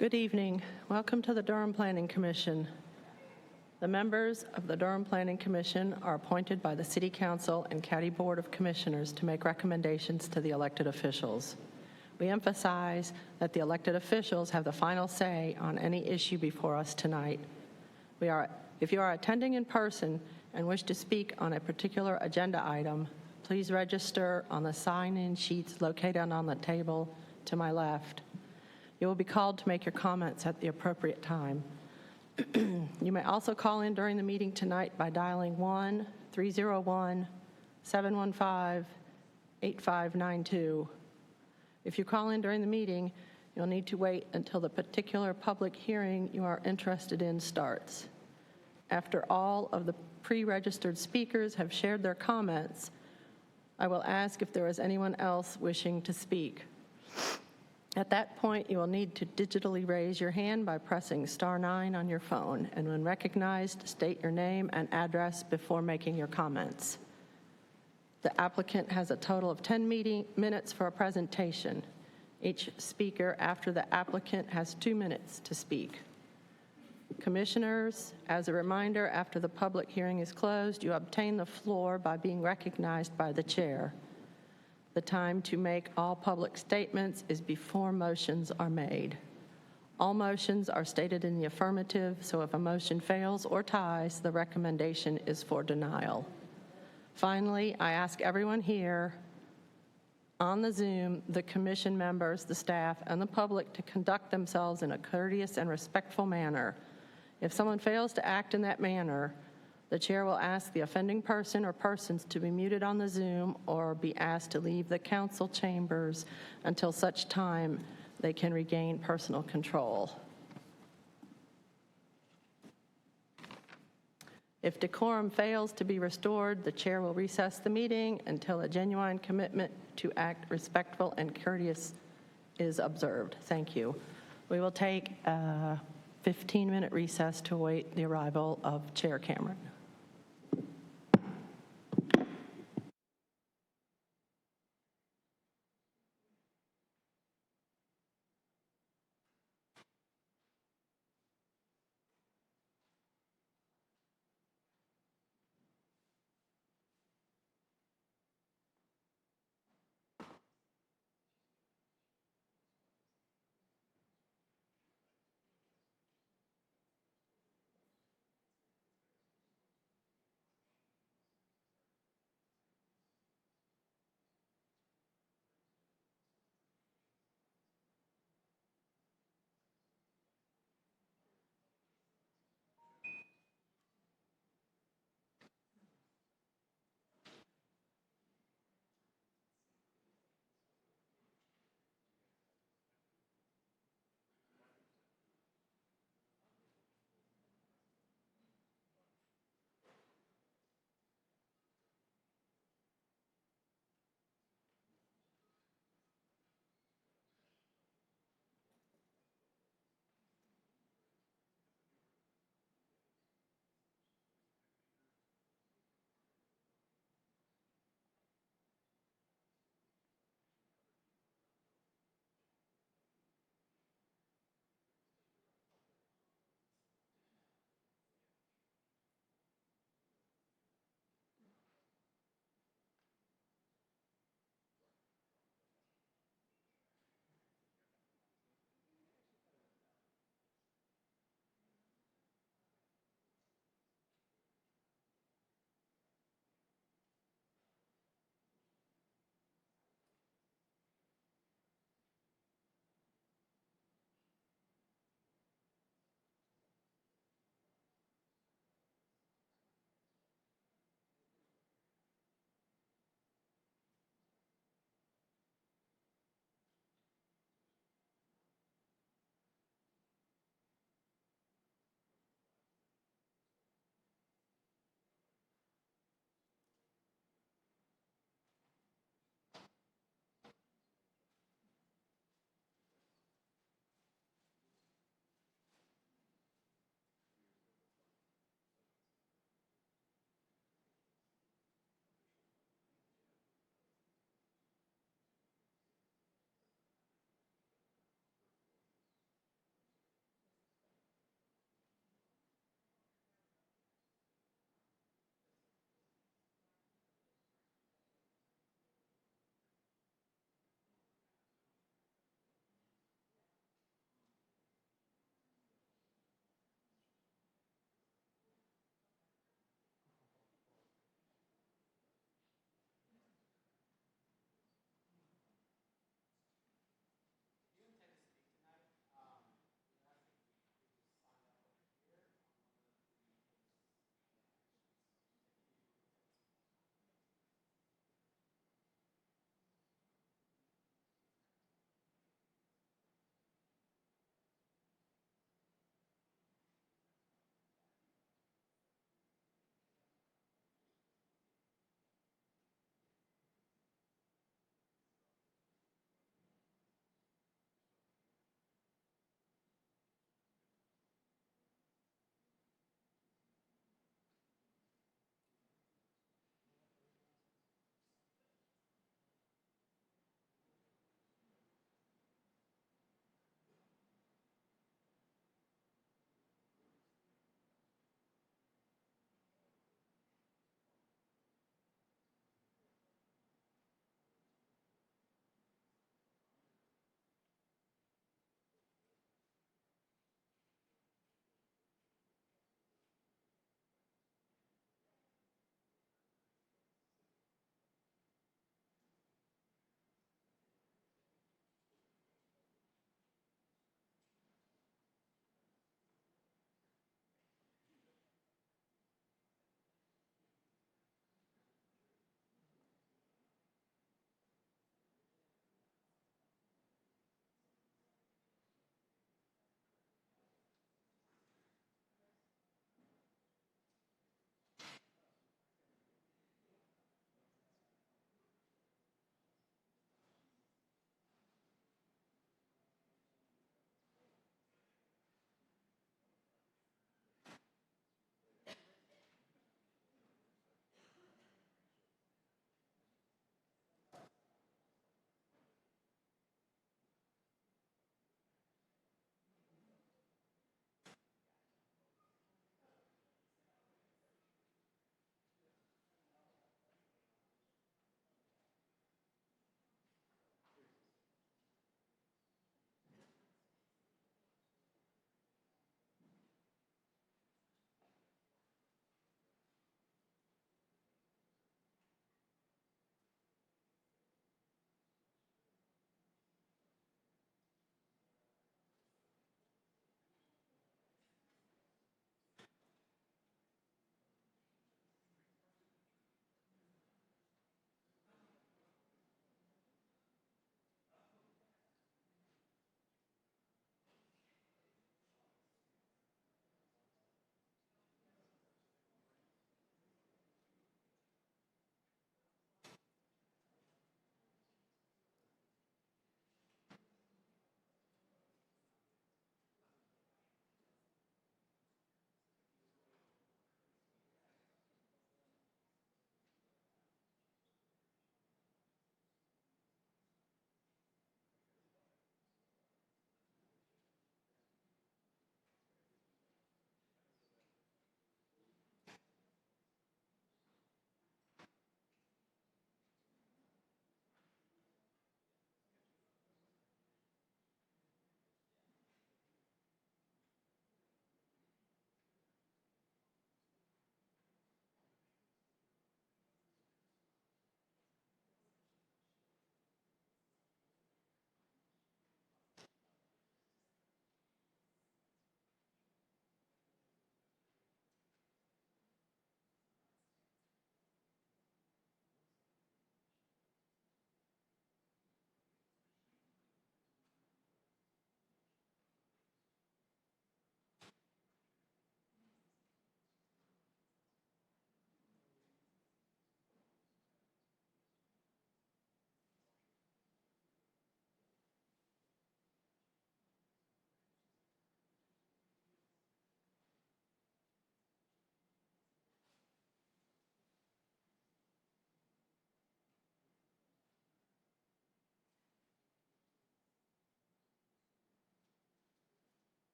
Good evening. Welcome to the Durham Planning Commission. The members of the Durham Planning Commission are appointed by the City Council and County Board of Commissioners to make recommendations to the elected officials. We emphasize that the elected officials have the final say on any issue before us tonight. If you are attending in person and wish to speak on a particular agenda item, please register on the sign-in sheets located on the table to my left. You will be called to make your comments at the appropriate time. You may also call in during the meeting tonight by dialing 1-301-715-8592. If you call in during the meeting, you'll need to wait until the particular public hearing you are interested in starts. After all of the pre-registered speakers have shared their comments, I will ask if there is anyone else wishing to speak. At that point, you will need to digitally raise your hand by pressing *9 on your phone, and when recognized, state your name and address before making your comments. The applicant has a total of 10 minutes for a presentation. Each speaker after the applicant has 2 minutes to speak. Commissioners, as a reminder, after the public hearing is closed, you obtain the floor by being recognized by the chair. The time to make all public statements is before motions are made. All motions are stated in the affirmative, so if a motion fails or ties, the recommendation is for denial. Finally, I ask everyone here on the Zoom, the commission members, the staff, and the public to conduct themselves in a courteous and respectful manner. If someone fails to act in that manner, the chair will ask the offending person or persons to be muted on the Zoom or be asked to leave the council chambers until such time they can regain personal control. If decorum fails to be restored, the chair will recess the meeting until a genuine commitment to act respectful and courteous is observed. Thank you. We will take a 15-minute recess to await the arrival of Chair Cameron.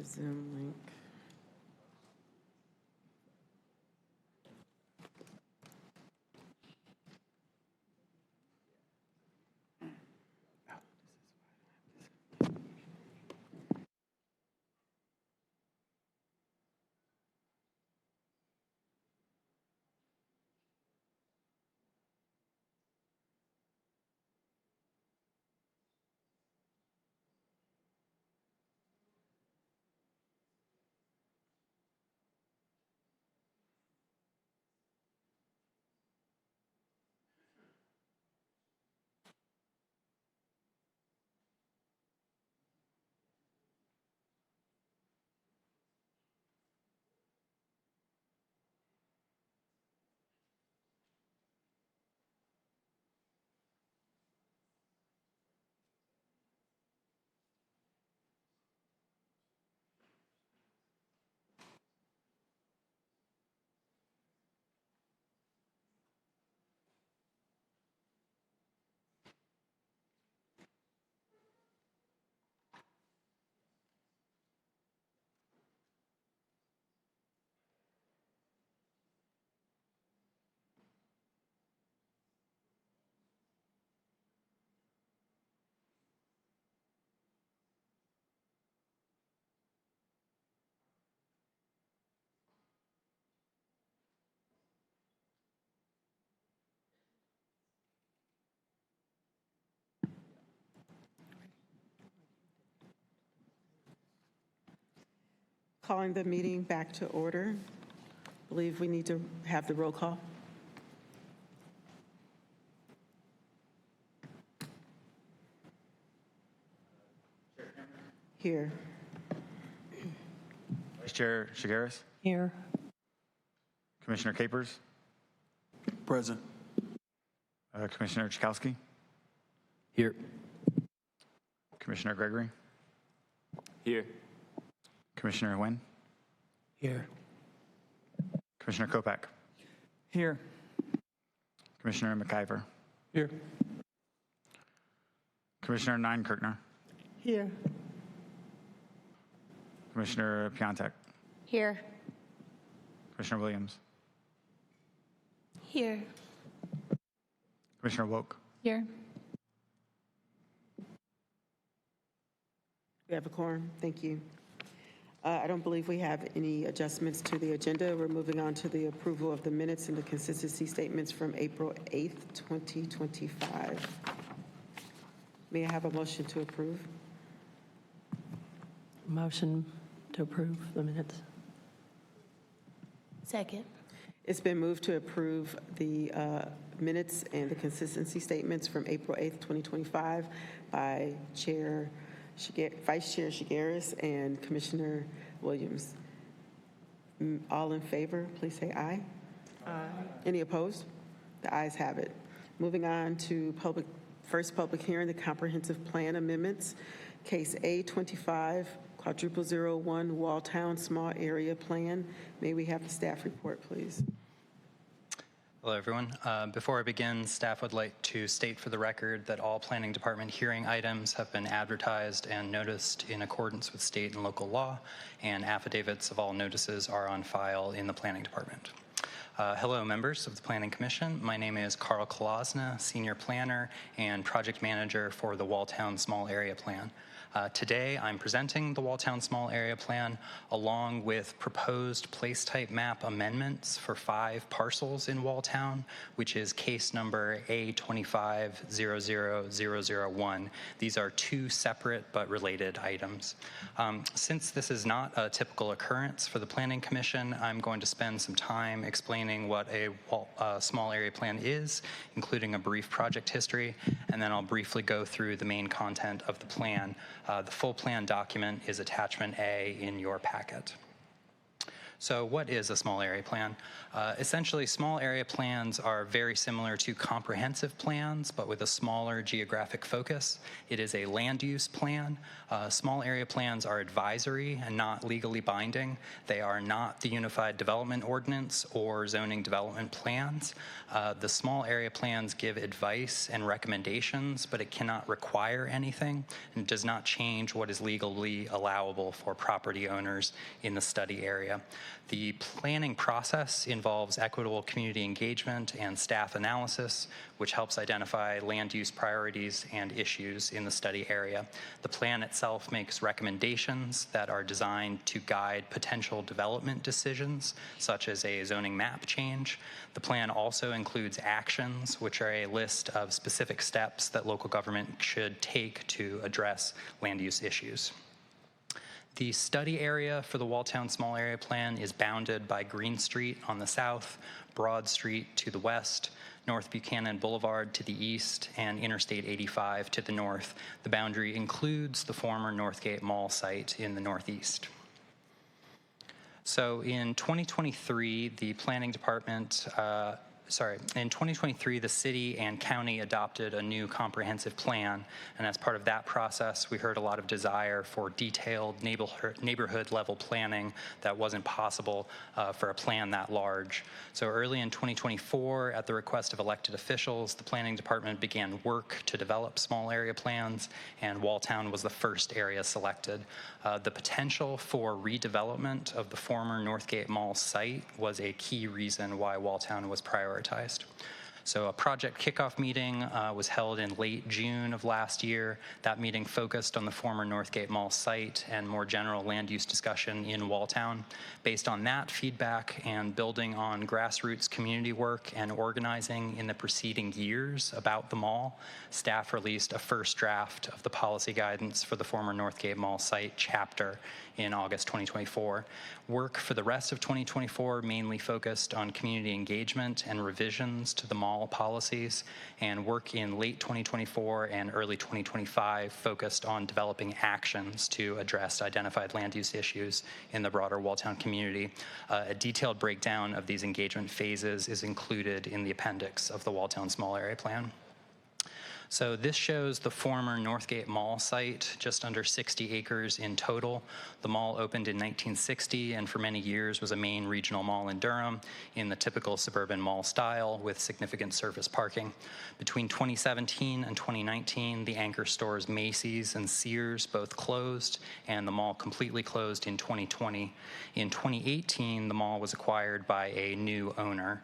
the Zoom link. Calling the meeting back to order. I believe we need to have the roll call. Here. Vice Chair Shigaris, Here. Commissioner Capers, Present. Commissioner Chakowski, Here. Commissioner Gregory, Here. Commissioner Nguyen, Here. Commissioner Kopak, Here. Commissioner McIver, Here. Commissioner Neinkirchner, Here. Commissioner Piontek, Here. Commissioner Williams, Here. Commissioner Woke. Here. We have a quorum. Thank you. I don't believe we have any adjustments to the agenda. We're moving on to the approval of the minutes and the consistency statements from April 8th, 2025. May I have a motion to approve? Motion to approve the minutes. Second. It's been moved to approve the minutes and the consistency statements from April 8th, 2025 by Vice Chair Shigaris and Commissioner Williams. All in favor, please say aye. Aye. Any opposed? The ayes have it. Moving on to first public hearing, the comprehensive plan amendments. Case A25, quadruple 01, Walltown Small Area Plan. May we have the staff report, please? Hello, everyone. Before I begin, staff would like to state for the record that all Planning Department hearing items have been advertised and noticed in accordance with state and local law, and affidavits of all notices are on file in the Planning Department. Hello, members of the Planning Commission. My name is Carl Kolosna, Senior Planner and Project Manager for the Walltown Small Area Plan. Today, I'm presenting the Walltown Small Area Plan along with proposed place type map amendments for 5 parcels in Walltown, which is case number A2500001. These are 2 separate but related items. Since this is not a typical occurrence for the Planning Commission, I'm going to spend some time explaining what a small area plan is, including a brief project history, and then I'll briefly go through the main content of the plan. The full plan document is attachment A in your packet. So what is a small area plan? Essentially, small area plans are very similar to comprehensive plans, but with a smaller geographic focus. It is a land use plan. Small area plans are advisory and not legally binding. They are not the Unified Development Ordinance or zoning development plans. The small area plans give advice and recommendations, but it cannot require anything and does not change what is legally allowable for property owners in the study area. The planning process involves equitable community engagement and staff analysis, which helps identify land use priorities and issues in the study area. The plan itself makes recommendations that are designed to guide potential development decisions, such as a zoning map change. The plan also includes actions, which are a list of specific steps that local government should take to address land use issues. The study area for the Walltown Small Area Plan is bounded by Green Street on the south, Broad Street to the west, North Buchanan Boulevard to the east, and Interstate 85 to the north. The boundary includes the former Northgate Mall site in the northeast. So in 2023, the planning department, in 2023, the city and county adopted a new comprehensive plan, and as part of that process, we heard a lot of desire for detailed neighborhood level planning that wasn't possible for a plan that large. So early in 2024, at the request of elected officials, the planning department began work to develop small area plans, and Walltown was the first area selected. The potential for redevelopment of the former Northgate Mall site was a key reason why Walltown was prioritized. So a project kickoff meeting was held in late June of last year. That meeting focused on the former Northgate Mall site and more general land use discussion in Walltown. Based on that feedback and building on grassroots community work and organizing in the preceding years about the mall, staff released a first draft of the policy guidance for the former Northgate Mall site chapter in August 2024. Work for the rest of 2024 mainly focused on community engagement and revisions to the mall policies, and work in late 2024 and early 2025 focused on developing actions to address identified land use issues in the broader Walltown community. A detailed breakdown of these engagement phases is included in the appendix of the Walltown Small Area Plan. So this shows the former Northgate Mall site, just under 60 acres in total. The mall opened in 1960 and for many years was a main regional mall in Durham in the typical suburban mall style with significant surface parking. Between 2017 and 2019, the anchor stores Macy's and Sears both closed, and the mall completely closed in 2020. In 2018, the mall was acquired by a new owner.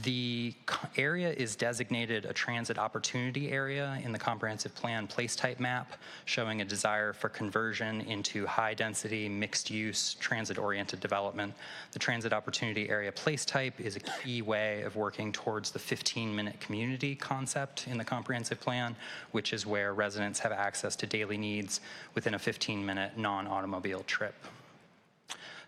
The area is designated a transit opportunity area in the comprehensive plan place type map, showing a desire for conversion into high density, mixed use, transit oriented development. The transit opportunity area place type is a key way of working towards the 15-minute community concept in the comprehensive plan, which is where residents have access to daily needs within a 15-minute non-automobile trip.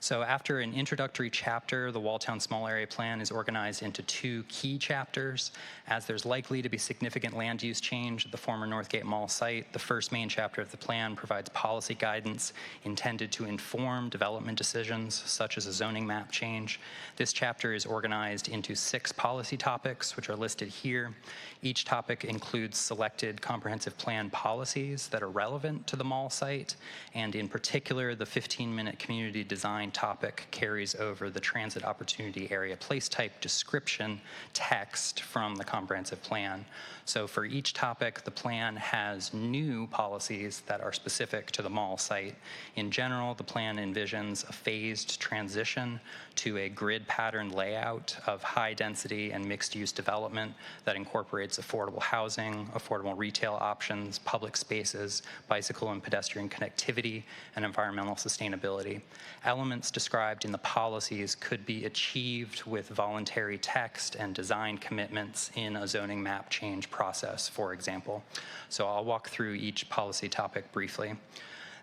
So after an introductory chapter, the Walltown Small Area Plan is organized into two key chapters. As there's likely to be significant land use change at the former Northgate Mall site, the first main chapter of the plan provides policy guidance intended to inform development decisions, such as a zoning map change. This chapter is organized into 6 policy topics, which are listed here. Each topic includes selected comprehensive plan policies that are relevant to the mall site, and in particular, the 15-minute community design topic carries over the transit opportunity area place type description text from the comprehensive plan. So for each topic, the plan has new policies that are specific to the mall site. In general, the plan envisions a phased transition to a grid pattern layout of high density and mixed use development that incorporates affordable housing, affordable retail options, public spaces, bicycle and pedestrian connectivity, and environmental sustainability. Elements described in the policies could be achieved with voluntary text and design commitments in a zoning map change process, for example. So I'll walk through each policy topic briefly.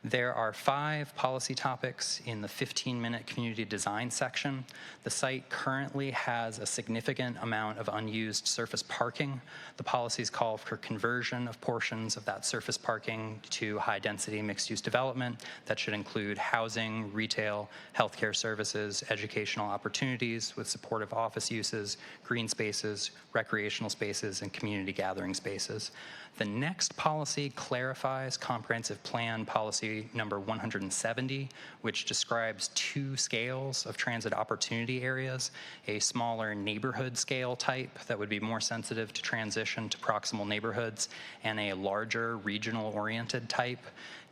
There are 5 policy topics in the 15-minute community design section. The site currently has a significant amount of unused surface parking. The policies call for conversion of portions of that surface parking to high-density mixed-use development that should include housing, retail, healthcare services, educational opportunities with supportive office uses, green spaces, recreational spaces, and community gathering spaces. The next policy clarifies Comprehensive Plan Policy number 170, which describes 2 scales of transit opportunity areas, a smaller neighborhood scale type that would be more sensitive to transition to proximal neighborhoods, and a larger regional-oriented type.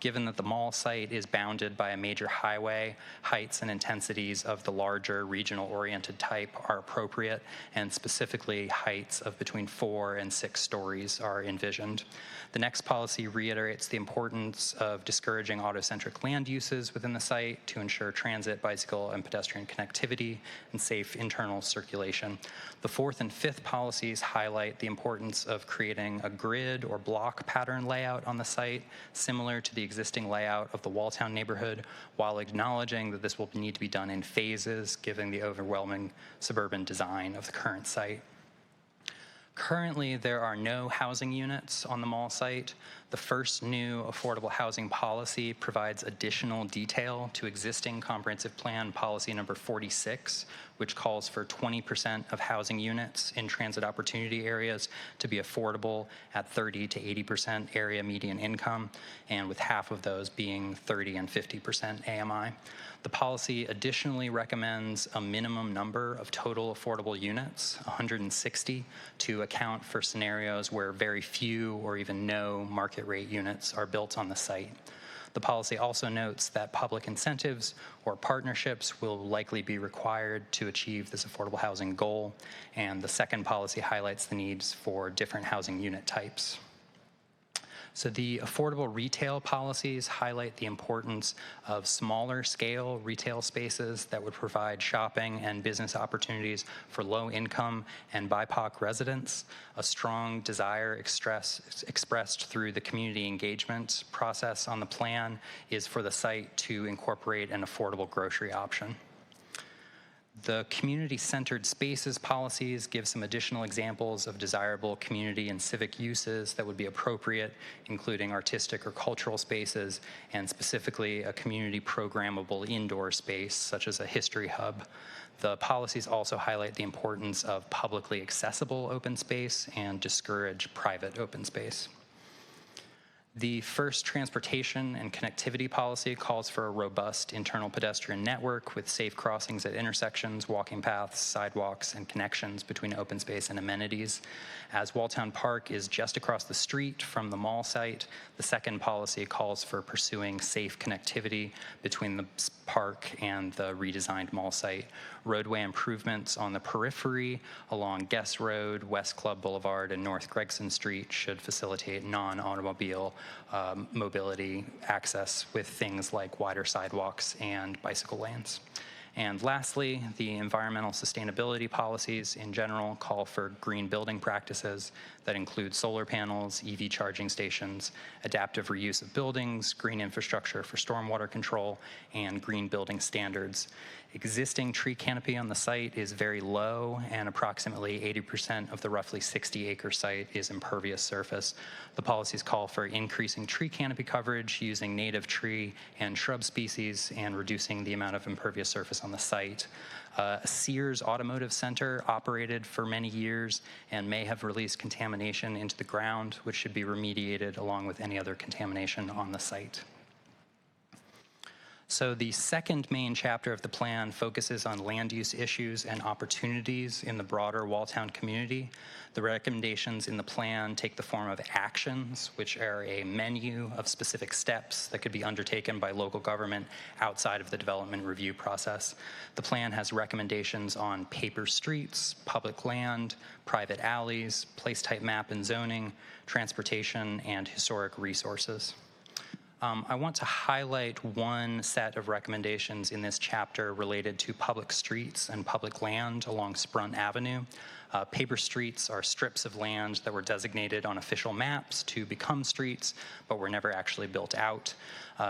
Given that the mall site is bounded by a major highway, heights and intensities of the larger regional-oriented type are appropriate, and specifically heights of between 4 and 6 stories are envisioned. The next policy reiterates the importance of discouraging auto-centric land uses within the site to ensure transit, bicycle, and pedestrian connectivity and safe internal circulation. The 4th and 5th policies highlight the importance of creating a grid or block pattern layout on the site, similar to the existing layout of the Walltown neighborhood, while acknowledging that this will need to be done in phases, given the overwhelming suburban design of the current site. Currently, there are no housing units on the mall site. The first new affordable housing policy provides additional detail to existing Comprehensive Plan Policy number 46, which calls for 20% of housing units in transit opportunity areas to be affordable at 30 to 80% area median income, and with half of those being 30 and 50% AMI. The policy additionally recommends a minimum number of total affordable units, 160, to account for scenarios where very few or even no market rate units are built on the site. The policy also notes that public incentives or partnerships will likely be required to achieve this affordable housing goal, and the second policy highlights the needs for different housing unit types. So the affordable retail policies highlight the importance of smaller scale retail spaces that would provide shopping and business opportunities for low income and BIPOC residents. A strong desire expressed through the community engagement process on the plan is for the site to incorporate an affordable grocery option. The community-centered spaces policies give some additional examples of desirable community and civic uses that would be appropriate, including artistic or cultural spaces, and specifically a community programmable indoor space, such as a history hub. The policies also highlight the importance of publicly accessible open space and discourage private open space. The first transportation and connectivity policy calls for a robust internal pedestrian network with safe crossings at intersections, walking paths, sidewalks, and connections between open space and amenities. As Walltown Park is just across the street from the mall site, the second policy calls for pursuing safe connectivity between the park and the redesigned mall site. Roadway improvements on the periphery along Guest Road, West Club Boulevard, and North Gregson Street should facilitate non-automobile mobility access with things like wider sidewalks and bicycle lanes. And lastly, the environmental sustainability policies in general call for green building practices that include solar panels, EV charging stations, adaptive reuse of buildings, green infrastructure for stormwater control, and green building standards. Existing tree canopy on the site is very low, and approximately 80% of the roughly 60-acre site is impervious surface. The policies call for increasing tree canopy coverage using native tree and shrub species and reducing the amount of impervious surface on the site. Sears Automotive Center operated for many years and may have released contamination into the ground, which should be remediated along with any other contamination on the site. So the second main chapter of the plan focuses on land use issues and opportunities in the broader Walltown community. The recommendations in the plan take the form of actions, which are a menu of specific steps that could be undertaken by local government outside of the development review process. The plan has recommendations on paper streets, public land, private alleys, place type map and zoning, transportation, and historic resources. I want to highlight one set of recommendations in this chapter related to public streets and public land along Sprunt Avenue. Paper streets are strips of land that were designated on official maps to become streets, but were never actually built out,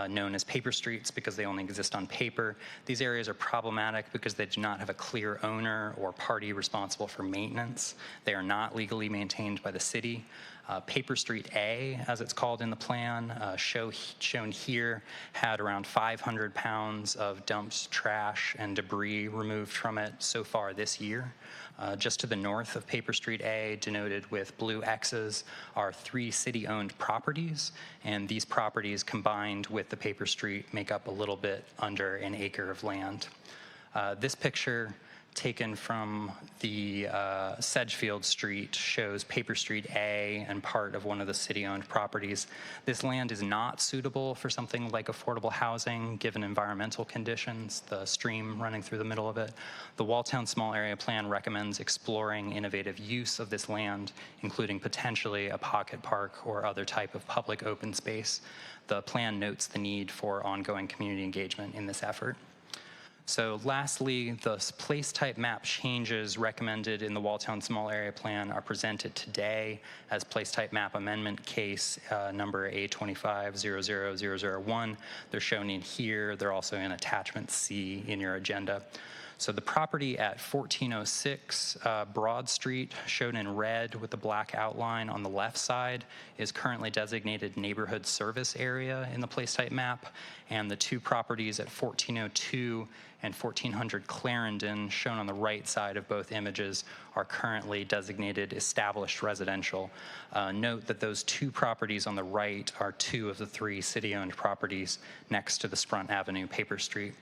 known as paper streets because they only exist on paper. These areas are problematic because they do not have a clear owner or party responsible for maintenance. They are not legally maintained by the city. Paper Street A, as it's called in the plan, shown here, had around 500 pounds of dumped trash and debris removed from it so far this year. Just to the north of Paper Street A, denoted with blue X's, are 3 city-owned properties, and these properties combined with the Paper Street make up a little bit under an acre of land. This picture, taken from the Sedgefield Street, shows Paper Street A and part of one of the city-owned properties. This land is not suitable for something like affordable housing, given environmental conditions, the stream running through the middle of it. The Walltown Small Area Plan recommends exploring innovative use of this land, including potentially a pocket park or other type of public open space. The plan notes the need for ongoing community engagement in this effort. So lastly, the place type map changes recommended in the Walltown Small Area Plan are presented today as place type map amendment case number A2500001. They're shown in here. They're also in attachment C in your agenda. So the property at 1406 Broad Street, shown in red with the black outline on the left side, is currently designated neighborhood service area in the place type map. And the 2 properties at 1402 and 1400 Clarendon, shown on the right side of both images, are currently designated established residential. Note that those 2 properties on the right are 2 of the 3 city-owned properties next to the Sprunt Avenue Paper Street.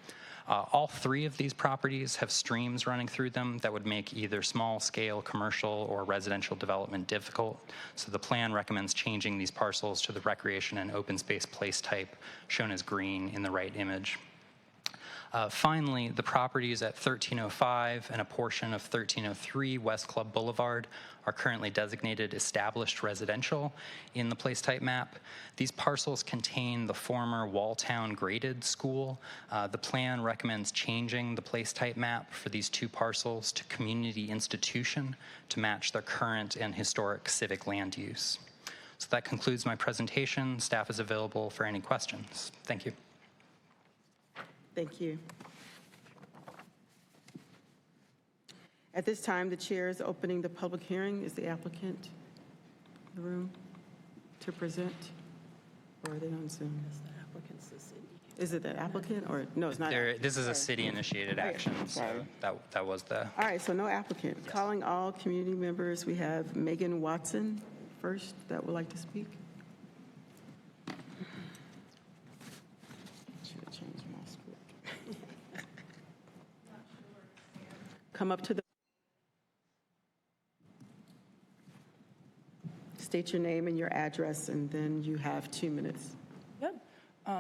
All 3 of these properties have streams running through them that would make either small-scale commercial or residential development difficult. So the plan recommends changing these parcels to the recreation and open space place type, shown as green in the right image. Finally, the properties at 1305 and a portion of 1303 West Club Boulevard are currently designated established residential in the place type map. These parcels contain the former Walltown Graded School. The plan recommends changing the place type map for these 2 parcels to community institution to match their current and historic civic land use. So that concludes my presentation. Staff is available for any questions. Thank you. Thank you. At this time, the chair is opening the public hearing. Is the applicant in the room to present? Or are they on Zoom? Is it the applicant or, no, it's not? This is a city-initiated action, so Sorry. that was the... All right, so no applicant. Yes. Calling all community members, we have Megan Watson first that would like to speak. Should have changed my script. Come up to the... State your name and your address, and then you have 2 minutes. Yep.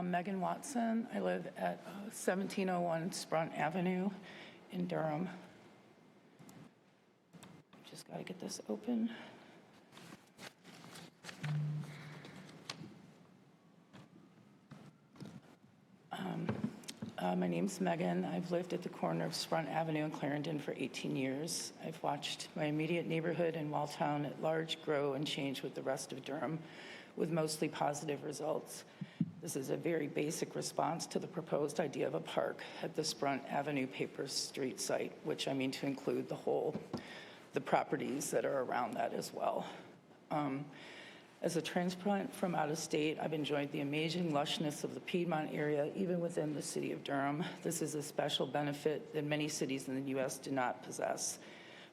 Megan Watson. I live at 1701 Sprunt Avenue in Durham. Just got to get this open. My name's Megan. I've lived at the corner of Sprunt Avenue and Clarendon for 18 years. I've watched my immediate neighborhood in Walltown at large grow and change with the rest of Durham, with mostly positive results. This is a very basic response to the proposed idea of a park at the Sprunt Avenue Paper Street site, which I mean to include the properties that are around that as well. As a transplant from out of state, I've enjoyed the amazing lushness of the Piedmont area, even within the city of Durham. This is a special benefit that many cities in the U.S. do not possess.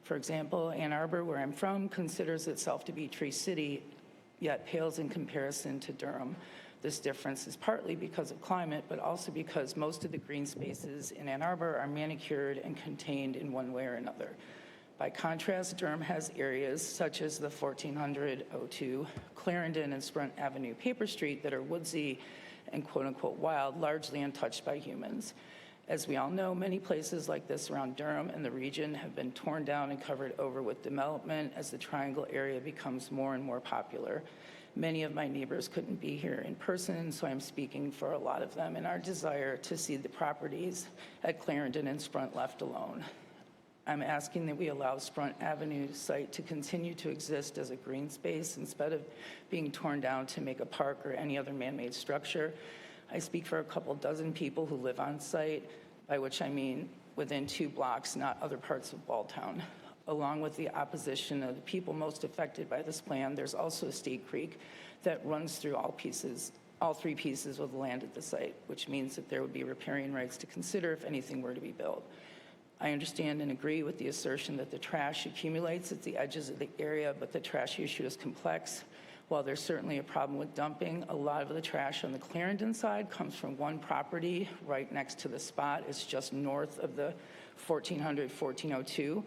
For example, Ann Arbor, where I'm from, considers itself to be Tree City, yet pales in comparison to Durham. This difference is partly because of climate, but also because most of the green spaces in Ann Arbor are manicured and contained in one way or another. By contrast, Durham has areas such as the 1402 Clarendon and Sprunt Avenue Paper Street that are woodsy and quote-unquote wild, largely untouched by humans. As we all know, many places like this around Durham and the region have been torn down and covered over with development as the Triangle area becomes more and more popular. Many of my neighbors couldn't be here in person, so I'm speaking for a lot of them in our desire to see the properties at Clarendon and Sprunt left alone. I'm asking that we allow Sprunt Avenue site to continue to exist as a green space instead of being torn down to make a park or any other man-made structure. I speak for a couple dozen people who live on site, by which I mean within 2 blocks, not other parts of Walltown. Along with the opposition of the people most affected by this plan, there's also a State Creek that runs through all 3 pieces of the land at the site, which means that there would be riparian rights to consider if anything were to be built. I understand and agree with the assertion that the trash accumulates at the edges of the area, but the trash issue is complex. While there's certainly a problem with dumping, a lot of the trash on the Clarendon side comes from one property right next to the spot. It's just north of the 1400, 1402.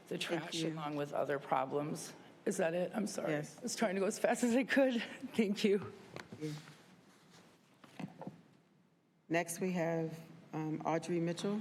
The trash, along with other problems. Is that it? I'm sorry. Yes. I was trying to go as fast as I could. Thank you. Next, we have Audrey Mitchell.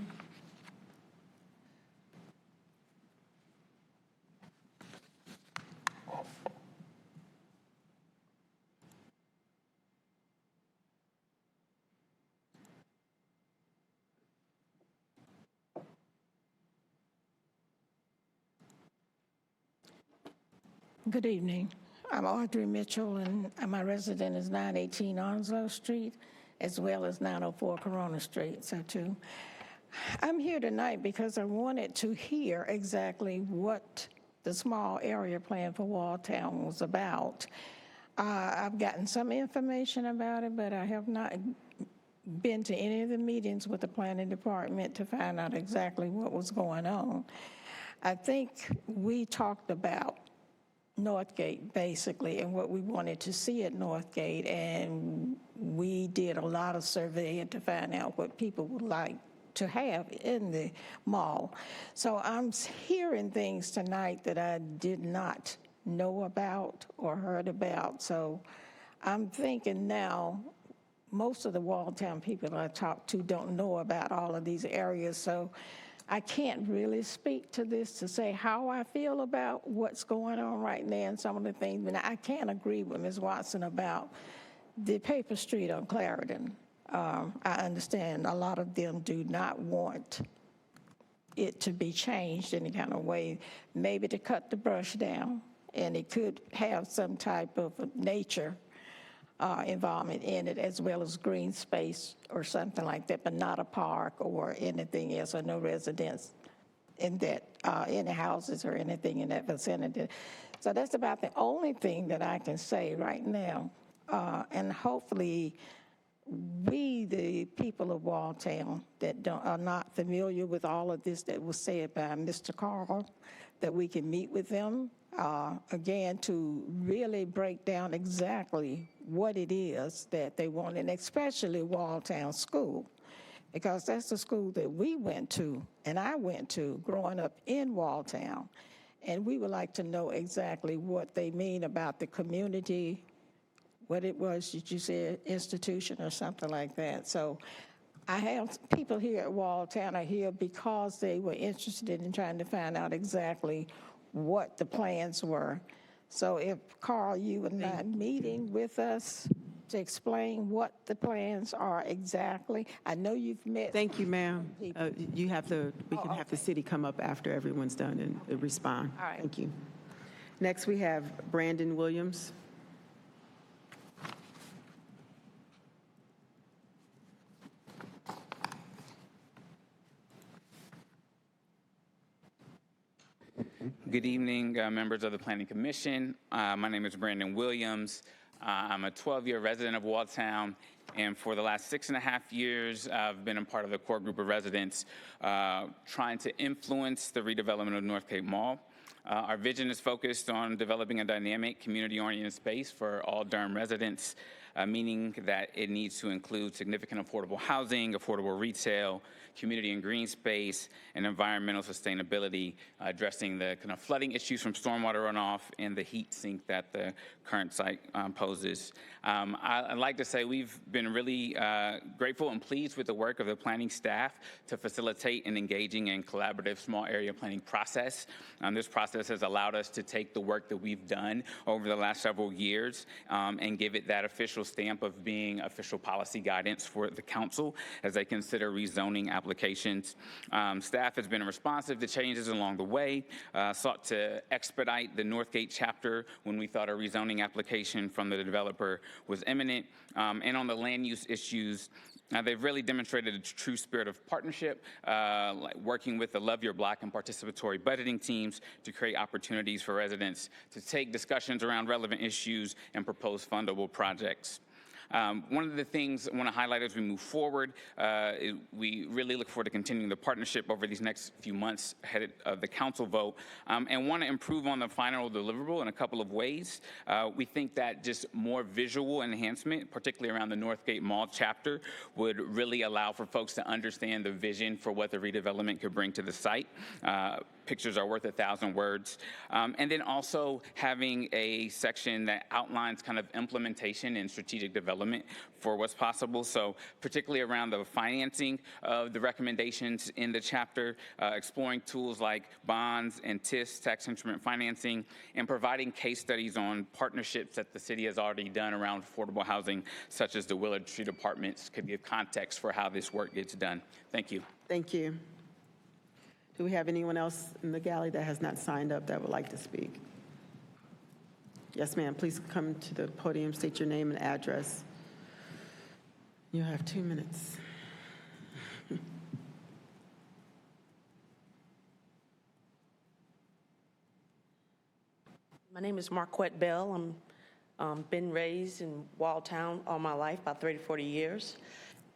Good evening. I'm Audrey Mitchell, and my resident is 918 Onslow Street, as well as 904 Corona Street, so too. I'm here tonight because I wanted to hear exactly what the small area plan for Walltown was about. I've gotten some information about it, but I have not been to any of the meetings with the planning department to find out exactly what was going on. I think we talked about Northgate, basically, and what we wanted to see at Northgate, and we did a lot of surveying to find out what people would like to have in the mall. So I'm hearing things tonight that I did not know about or heard about. So I'm thinking now, most of the Walltown people I talk to don't know about all of these areas, so I can't really speak to this to say how I feel about what's going on right now and some of the things, but I can't agree with Ms. Watson about the paper street on Clarendon. I understand a lot of them do not want it to be changed any kind of way, maybe to cut the brush down, and it could have some type of nature involvement in it, as well as green space or something like that, but not a park or anything else, or no residents in that, any houses or anything in that vicinity. So that's about the only thing that I can say right now. And hopefully, we, the people of Walltown that are not familiar with all of this that was said by Mr. Carl, that we can meet with them, again, to really break down exactly what it is that they want, and especially Walltown School, because that's the school that we went to, and I went to growing up in Walltown, and we would like to know exactly what they mean about the community, what it was that you said, institution or something like that. So I have people here at Walltown are here because they were interested in trying to find out exactly what the plans were. So if, Carl, you would mind meeting with us to explain what the plans are exactly. I know you've met. Thank you, ma'am. We can have the city come up after everyone's done and respond. All right. Thank you. Next, we have Brandon Williams. Good evening, members of the Planning Commission. My name is Brandon Williams. I'm a 12-year resident of Walltown, and for the last 6.5 years, I've been a part of the core group of residents trying to influence the redevelopment of Northgate Mall. Our vision is focused on developing a dynamic, community-oriented space for all Durham residents, meaning that it needs to include significant affordable housing, affordable retail, community and green space, and environmental sustainability, addressing the kind of flooding issues from stormwater runoff and the heat sink that the current site poses. I'd like to say we've been really grateful and pleased with the work of the planning staff to facilitate an engaging and collaborative small area planning process. This process has allowed us to take the work that we've done over the last several years and give it that official official stamp of being official policy guidance for the council as they consider rezoning applications. Staff has been responsive to changes along the way, sought to expedite the Northgate chapter when we thought a rezoning application from the developer was imminent. And on the land use issues, they've really demonstrated a true spirit of partnership, like working with the Love Your Block and participatory budgeting teams to create opportunities for residents to take discussions around relevant issues and propose fundable projects. One of the things I want to highlight as we move forward, we really look forward to continuing the partnership over these next few months ahead of the council vote, and want to improve on the final deliverable in a couple of ways. We think that just more visual enhancement, particularly around the Northgate Mall chapter, would really allow for folks to understand the vision for what the redevelopment could bring to the site. Pictures are worth 1,000 words. And then also having a section that outlines kind of implementation and strategic development for what's possible. So particularly around the financing of the recommendations in the chapter, exploring tools like bonds and TIS, tax instrument financing, and providing case studies on partnerships that the city has already done around affordable housing, such as the Willard Street Apartments, could give context for how this work gets done. Thank you. Thank you. Do we have anyone else in the gallery that has not signed up that would like to speak? Yes, ma'am. Please come to the podium, state your name and address. You have 2 minutes. My name is Marquette Bell. I'm been raised in Walltown all my life, about 30, 40 years.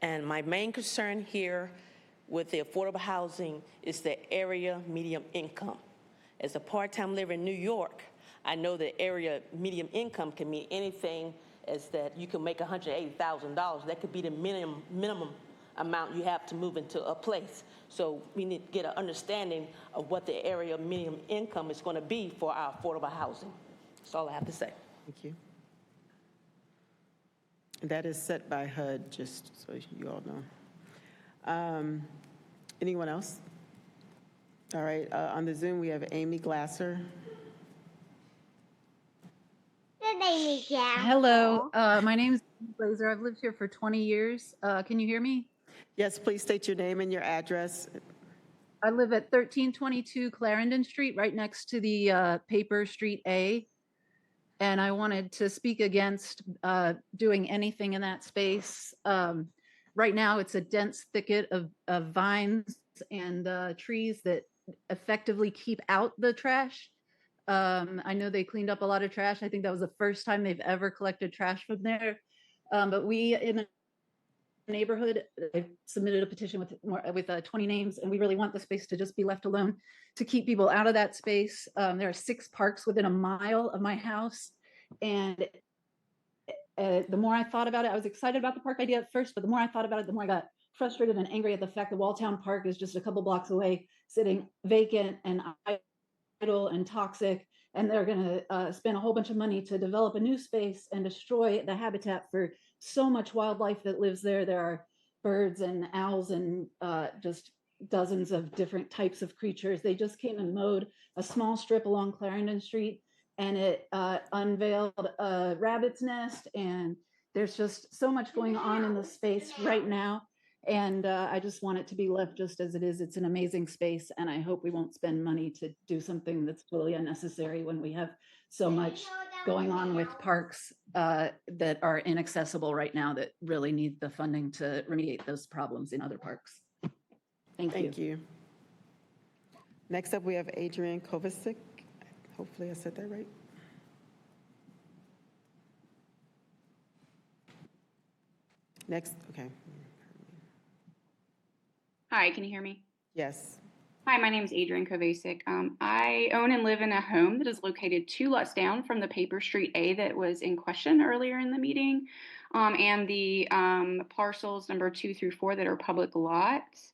And my main concern here with the affordable housing is the area medium income. As a part-time liver in New York, I know that area medium income can mean anything as that you can make $180,000. That could be the minimum amount you have to move into a place. So we need to get an understanding of what the area medium income is going to be for our affordable housing. That's all I have to say. Thank you. That is set by HUD, just so you all know. Anyone else? All right, on the Zoom, we have Amy Glasser. Hello, my name is Blazer. I've lived here for 20 years. Can you hear me? Yes, please state your name and your address. I live at 1322 Clarendon Street, right next to the Paper Street A. And I wanted to speak against doing anything in that space. Right now, it's a dense thicket of vines and trees that effectively keep out the trash. I know they cleaned up a lot of trash. I think that was the first time they've ever collected trash from there. But we in a neighborhood, I submitted a petition with 20 names, and we really want the space to just be left alone to keep people out of that space. There are 6 parks within a mile of my house, and the more I thought about it, I was excited about the park idea at first, but the more I thought about it, the more I got frustrated and angry at the fact that Walltown Park is just a couple blocks away, sitting vacant and idle and toxic, and they're going to spend a whole bunch of money to develop a new space and destroy the habitat for so much wildlife that lives there. There are birds and owls and just dozens of different types of creatures. They just came and mowed a small strip along Clarendon Street, and it unveiled a rabbit's nest, and there's just so much going on in the space right now. And I just want it to be left just as it is. It's an amazing space, and I hope we won't spend money to do something that's totally unnecessary when we have so much going on with parks that are inaccessible right now that really need the funding to remediate those problems in other parks. Thank you. Next up, we have Adrian Kovacic. Hopefully I said that right. Next, okay. Hi, can you hear me? Yes. Hi, my name is Adrian Kovacic. I own and live in a home that is located 2 lots down from the Paper Street A that was in question earlier in the meeting, and the parcels number 2 through 4 that are public lots.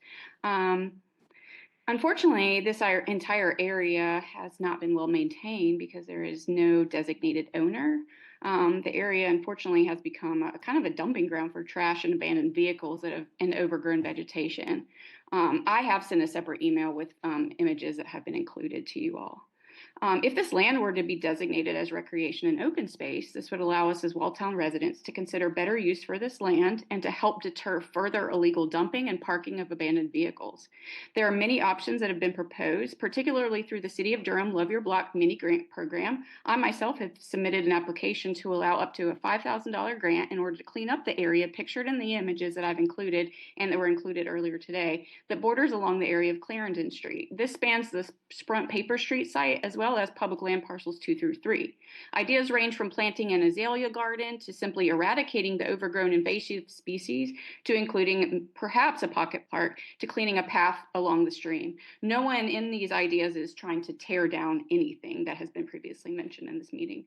Unfortunately, this entire area has not been well maintained because there is no designated owner. The area, unfortunately, has become a kind of a dumping ground for trash and abandoned vehicles and overgrown vegetation. I have sent a separate email with images that have been included to you all. If this land were to be designated as recreation and open space, this would allow us as Walltown residents to consider better use for this land and to help deter further illegal dumping and parking of abandoned vehicles. There are many options that have been proposed, particularly through the City of Durham Love Your Block mini grant program. I myself have submitted an application to allow up to a $5,000 grant in order to clean up the area pictured in the images that I've included and that were included earlier today that borders along the area of Clarendon Street. This spans the Sprint Paper Street site as well as public land parcels 2 through 3. Ideas range from planting an azalea garden to simply eradicating the overgrown invasive species to including perhaps a pocket park to cleaning a path along the stream. No one in these ideas is trying to tear down anything that has been previously mentioned in this meeting.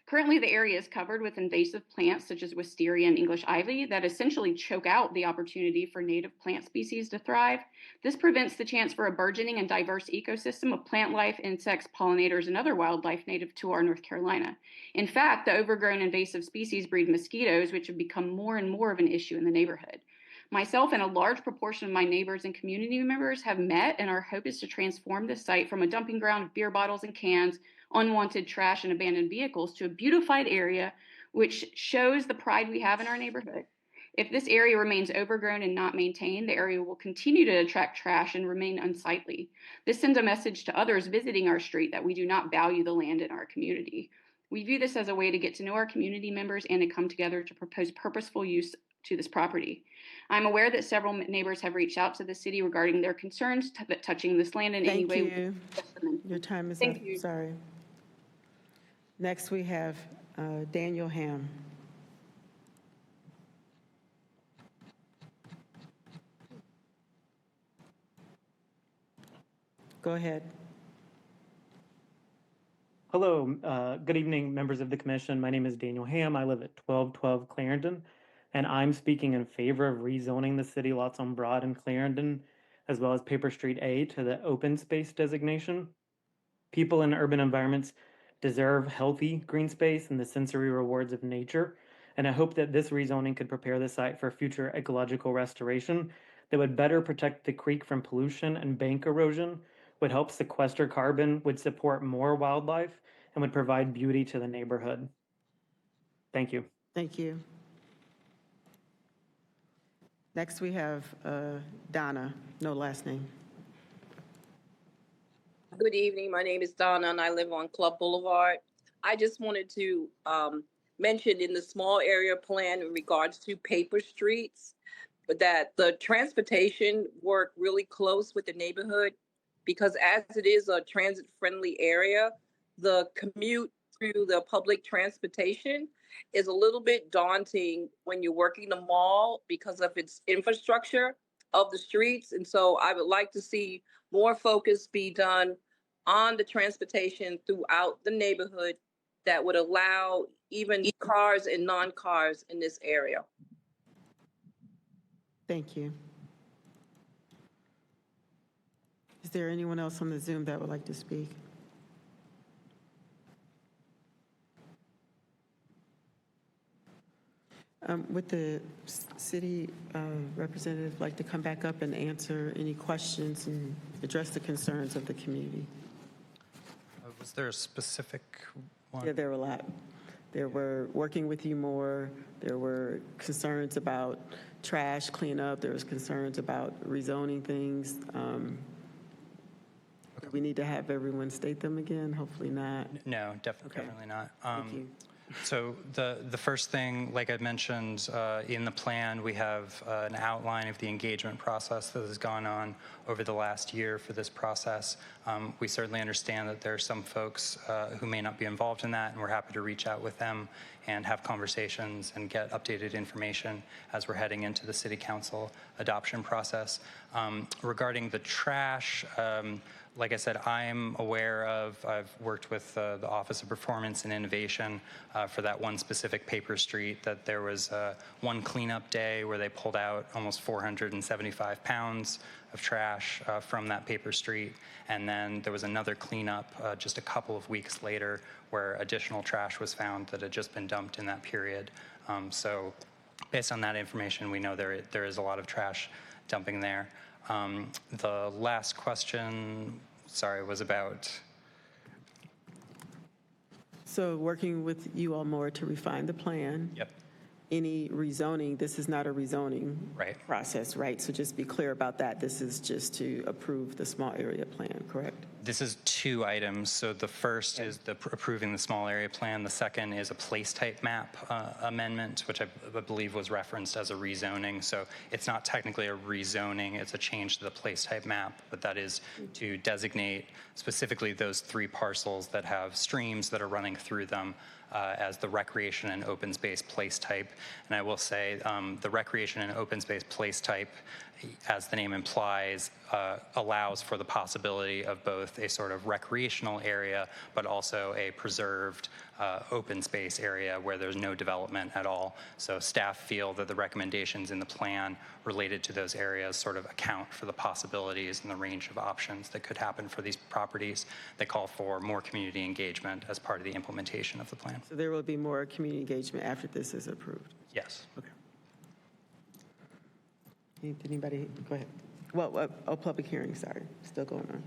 Currently, the area is covered with invasive plants such as wisteria and English ivy that essentially choke out the opportunity for native plant species to thrive. This prevents the chance for a burgeoning and diverse ecosystem of plant life, insects, pollinators, and other wildlife native to our North Carolina. In fact, the overgrown invasive species breed mosquitoes, which have become more and more of an issue in the neighborhood. Myself and a large proportion of my neighbors and community members have met, and our hope is to transform this site from a dumping ground of beer bottles and cans, unwanted trash, and abandoned vehicles to a beautified area which shows the pride we have in our neighborhood. If this area remains overgrown and not maintained, the area will continue to attract trash and remain unsightly. This sends a message to others visiting our street that we do not value the land in our community. We view this as a way to get to know our community members and to come together to propose purposeful use to this property. I'm aware that several neighbors have reached out to the city regarding their concerns touching this land in any way. Thank you. Your time is up. Thank you. Sorry. Next, we have Daniel Ham. Go ahead. Hello, good evening, members of the commission. My name is Daniel Ham. I live at 1212 Clarendon, and I'm speaking in favor of rezoning the city lots on Broad and Clarendon, as well as Paper Street A to the open space designation. People in urban environments deserve healthy green space and the sensory rewards of nature, and I hope that this rezoning could prepare the site for future ecological restoration that would better protect the creek from pollution and bank erosion, would help sequester carbon, would support more wildlife, and would provide beauty to the neighborhood. Thank you. Thank you. Next, we have Donna, no last name. Good evening. My name is Donna, and I live on Club Boulevard. I just wanted to mention in the small area plan in regards to paper streets, that the transportation work really close with the neighborhood, because as it is a transit-friendly area, the commute through the public transportation is a little bit daunting when you're working the mall because of its infrastructure of the streets. And so I would like to see more focus be done on the transportation throughout the neighborhood that would allow even cars and non-cars in this area. Thank you. Is there anyone else on the Zoom that would like to speak? Would the city representative like to come back up and answer any questions and address the concerns of the community? Was there a specific one? Yeah, there were a lot. There were working with you more. There were concerns about trash cleanup. There was concerns about rezoning things. Do we need to have everyone state them again? Hopefully not. No, definitely not. Thank you. So the first thing, like I mentioned, in the plan, we have an outline of the engagement process that has gone on over the last year for this process. We certainly understand that there are some folks who may not be involved in that, and we're happy to reach out with them and have conversations and get updated information as we're heading into the city council adoption process. Regarding the trash, like I said, I'm aware of, I've worked with the Office of Performance and Innovation for that one specific paper street, that there was one cleanup day where they pulled out almost 475 pounds of trash from that paper street. And then there was another cleanup just a couple of weeks later where additional trash was found that had just been dumped in that period. So based on that information, we know there is a lot of trash dumping there. The last question, sorry, was about So working with you all more to refine the plan. Yep. Any rezoning, this is not a rezoning Right. process, right? So just be clear about that. This is just to approve the small area plan, correct? This is two items. So the first is approving the small area plan. The second is a place type map amendment, which I believe was referenced as a rezoning. So it's not technically a rezoning, it's a change to the place type map, but that is to designate specifically those 3 parcels that have streams that are running through them as the recreation and open space place type. And I will say the recreation and open space place type, as the name implies, allows for the possibility of both a sort of recreational area, but also a preserved open space area where there's no development at all. So staff feel that the recommendations in the plan related to those areas sort of account for the possibilities and the range of options that could happen for these properties. They call for more community engagement as part of the implementation of the plan. So there will be more community engagement after this is approved? Yes. Okay. Anybody, go ahead. Well, public hearing, sorry, still going on.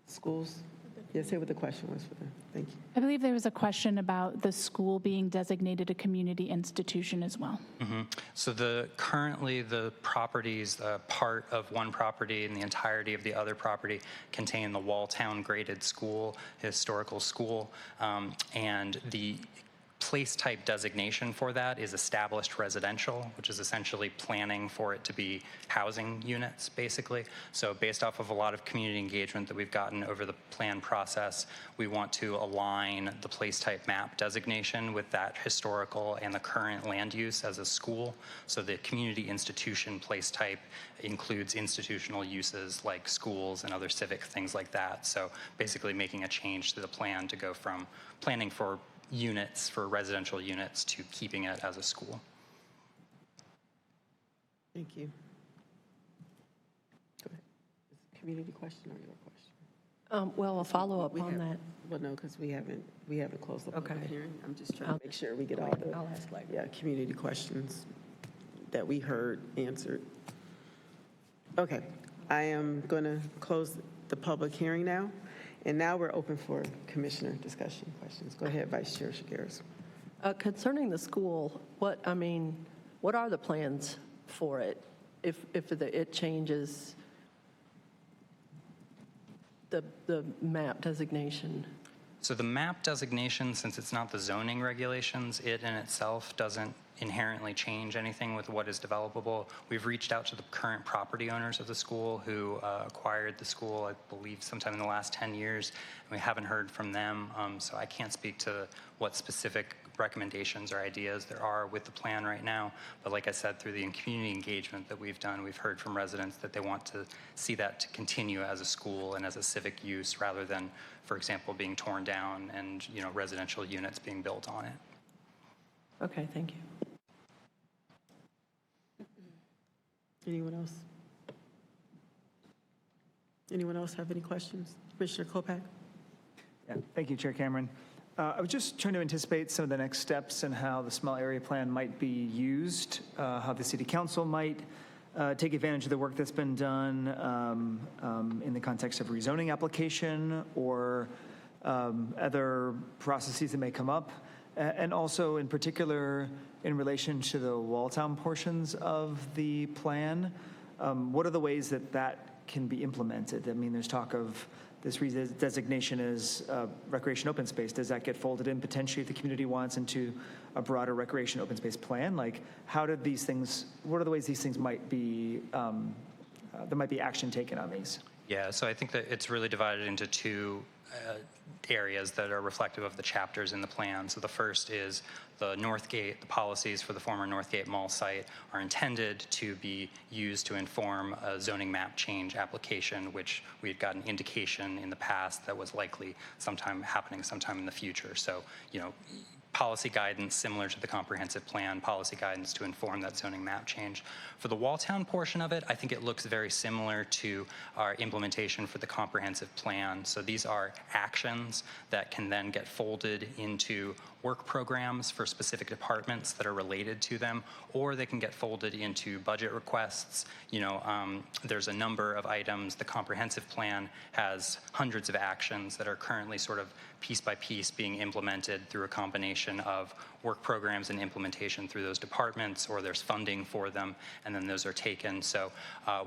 Schools? Yes, say what the question was for them. Thank you. I believe there was a question about the school being designated a community institution as well. So currently the properties, part of one property and the entirety of the other property contain the Walltown graded school, historical school, and the place type designation for that is established residential, which is essentially planning for it to be housing units, basically. So based off of a lot of community engagement that we've gotten over the plan process, we want to align the place type map designation with that historical and the current land use as a school. So the community institution place type includes institutional uses like schools and other civic things like that. So basically making a change to the plan to go from planning for units, for residential units, to keeping it as a school. Thank you. Go ahead. Is it a community question or your question? Well, a follow-up We on have- that. Well, no, because we haven't closed the public Okay. hearing. I'm just trying to make sure we get all the, I'll ask later. yeah, community questions that we heard answered. Okay, I am going to close the public hearing now. And now we're open for commissioner discussion questions. Go ahead, Vice Chair Shigaris. Concerning the school, what are the plans for it if it changes the map designation? So the map designation, since it's not the zoning regulations, it in itself doesn't inherently change anything with what is developable. We've reached out to the current property owners of the school who acquired the school, I believe, sometime in the last 10 years, and we haven't heard from them. So I can't speak to what specific recommendations or ideas there are with the plan right now. But like I said, through the community engagement that we've done, we've heard from residents that they want to see that to continue as a school and as a civic use rather than, for example, being torn down and residential units being built on it. Okay, thank you. Anyone else? Anyone else have any questions? Commissioner Kopak? Yeah, thank you, Chair Cameron. I was just trying to anticipate some of the next steps and how the small area plan might be used, how the city council might take advantage of the work that's been done in the context of rezoning application or other processes that may come up, and also in particular in relation to the Walltown portions of the plan. What are the ways that can be implemented? I mean, there's talk of this designation as recreation open space. Does that get folded in potentially if the community wants into a broader recreation open space plan? Like, what are the ways these things might be, there might be action taken on these? Yeah, so I think that it's really divided into two areas that are reflective of the chapters in the plan. So the first is the Northgate, the policies for the former Northgate Mall site are intended to be used to inform a zoning map change application, which we had gotten indication in the past that was likely happening sometime in the future. So, policy guidance similar to the comprehensive plan, policy guidance to inform that zoning map change. For the Walltown portion of it, I think it looks very similar to our implementation for the comprehensive plan. So these are actions that can then get folded into work programs for specific departments that are related to them, or they can get folded into budget requests. There's a number of items. The comprehensive plan has hundreds of actions that are currently sort of piece by piece being implemented through a combination of work programs and implementation through those departments, or there's funding for them, and then those are taken. So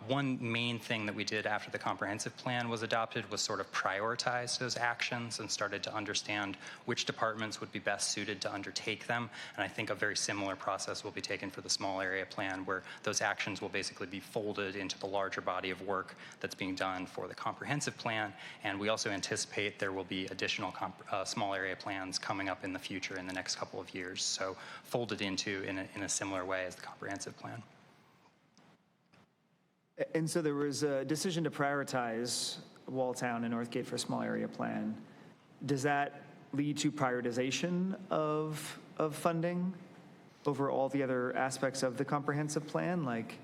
one main thing that we did after the comprehensive plan was adopted was sort of prioritize those actions and started to understand which departments would be best suited to undertake them. And I think a very similar process will be taken for the small area plan, where those actions will basically be folded into the larger body of work that's being done for the comprehensive plan. And we also anticipate there will be additional small area plans coming up in the future in the next couple of years. So folded into in a similar way as the comprehensive plan. And so there was a decision to prioritize Walltown and Northgate for a small area plan. Does that lead to prioritization of funding over all the other aspects of the comprehensive plan? Like,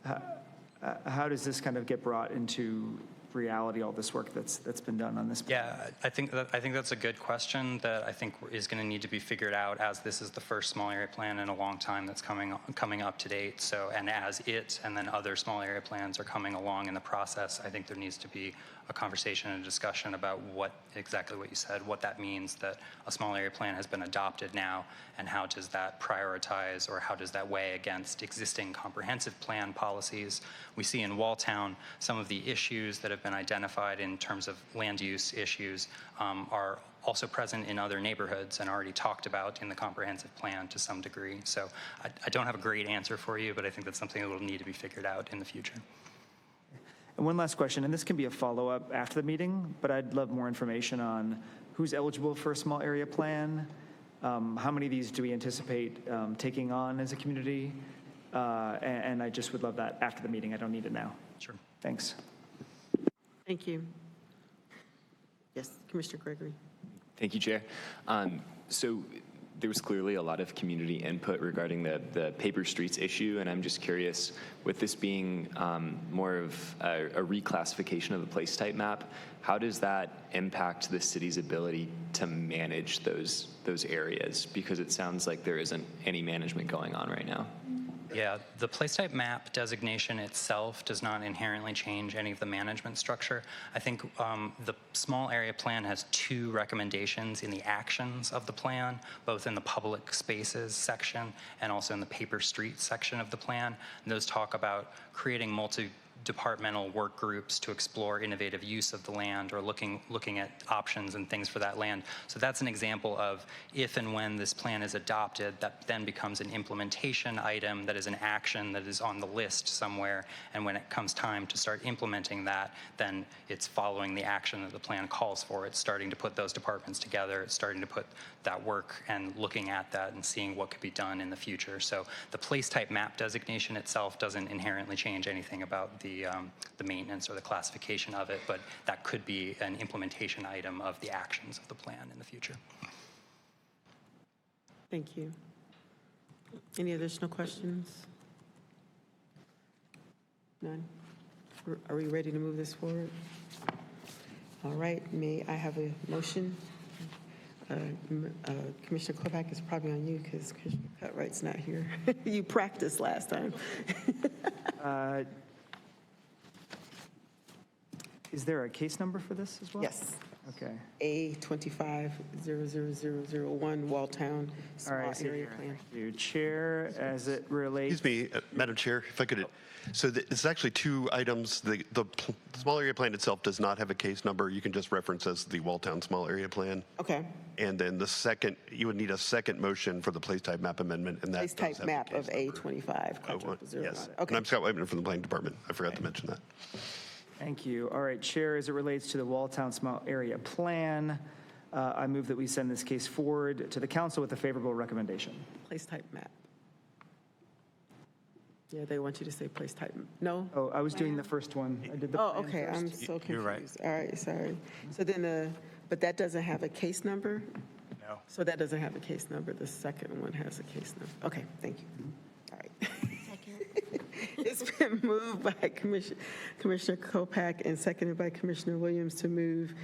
how does this kind of get brought into reality, all this work that's been done on this plan? Yeah, I think that's a good question that I think is going to need to be figured out, as this is the first small area plan in a long time that's coming up to date. So, and as it and then other small area plans are coming along in the process, I think there needs to be a conversation and a discussion about exactly what you said, what that means that a small area plan has been adopted now, and how does that prioritize, or how does that weigh against existing comprehensive plan policies. We see in Walltown some of the issues that have been identified in terms of land use issues are also present in other neighborhoods and already talked about in the comprehensive plan to some degree. So I don't have a great answer for you, but I think that's something that will need to be figured out in the future. And one last question, and this can be a follow-up after the meeting, but I'd love more information on who's eligible for a small area plan, how many of these do we anticipate taking on as a community, and I just would love that after the meeting. I don't need it now. Sure. Thanks. Thank you. Yes, Commissioner Gregory. Thank you, Chair. So there was clearly a lot of community input regarding the paper streets issue, and I'm just curious, with this being more of a reclassification of the place type map, how does that impact the city's ability to manage those areas? Because it sounds like there isn't any management going on right now. Yeah, the place type map designation itself does not inherently change any of the management structure. I think the small area plan has two recommendations in the actions of the plan, both in the public spaces section and also in the paper streets section of the plan. And those talk about creating multi-departmental work groups to explore innovative use of the land, or looking at options and things for that land. So that's an example of if and when this plan is adopted, that then becomes an implementation item that is an action that is on the list somewhere. And when it comes time to start implementing that, then it's following the action that the plan calls for. It's starting to put those departments together. It's starting to put that work and looking at that and seeing what could be done in the future. So the place type map designation itself doesn't inherently change anything about the maintenance or the classification of it, but that could be an implementation item of the actions of the plan in the future. Thank you. Any additional questions? None? Are we ready to move this forward? All right, may I have a motion? Commissioner Kopak is probably on you because Commissioner Cutright's not here. You practiced last time. Is there a case number for this as well? Yes. Okay. A25-00001 Walltown Small Area Plan. Thank you. Chair, as it relates. Excuse me, Madam Chair, if I could. So it's actually two items. The small area plan itself does not have a case number. You can just reference as the Walltown Small Area Plan. Okay. And then the second, you would need a second motion for the place type map amendment, and that Place type map of A25. Yes. Okay. And I'm Scott Whiteman from the Planning Department. I forgot to mention that. Thank you. All right, Chair, as it relates to the Walltown Small Area Plan, I move that we send this case forward to the council with a favorable recommendation. Place type map. Yeah, they want you to say place type. No? Oh, I was doing the first one. I did the Oh, plan okay, first. I'm so confused. You're right. All right, sorry. So then, but that doesn't have a case number? No. So that doesn't have a case number. The second one has a case number. Okay, thank you. All right. It's been moved by Commissioner Kopak and seconded by Commissioner Williams to move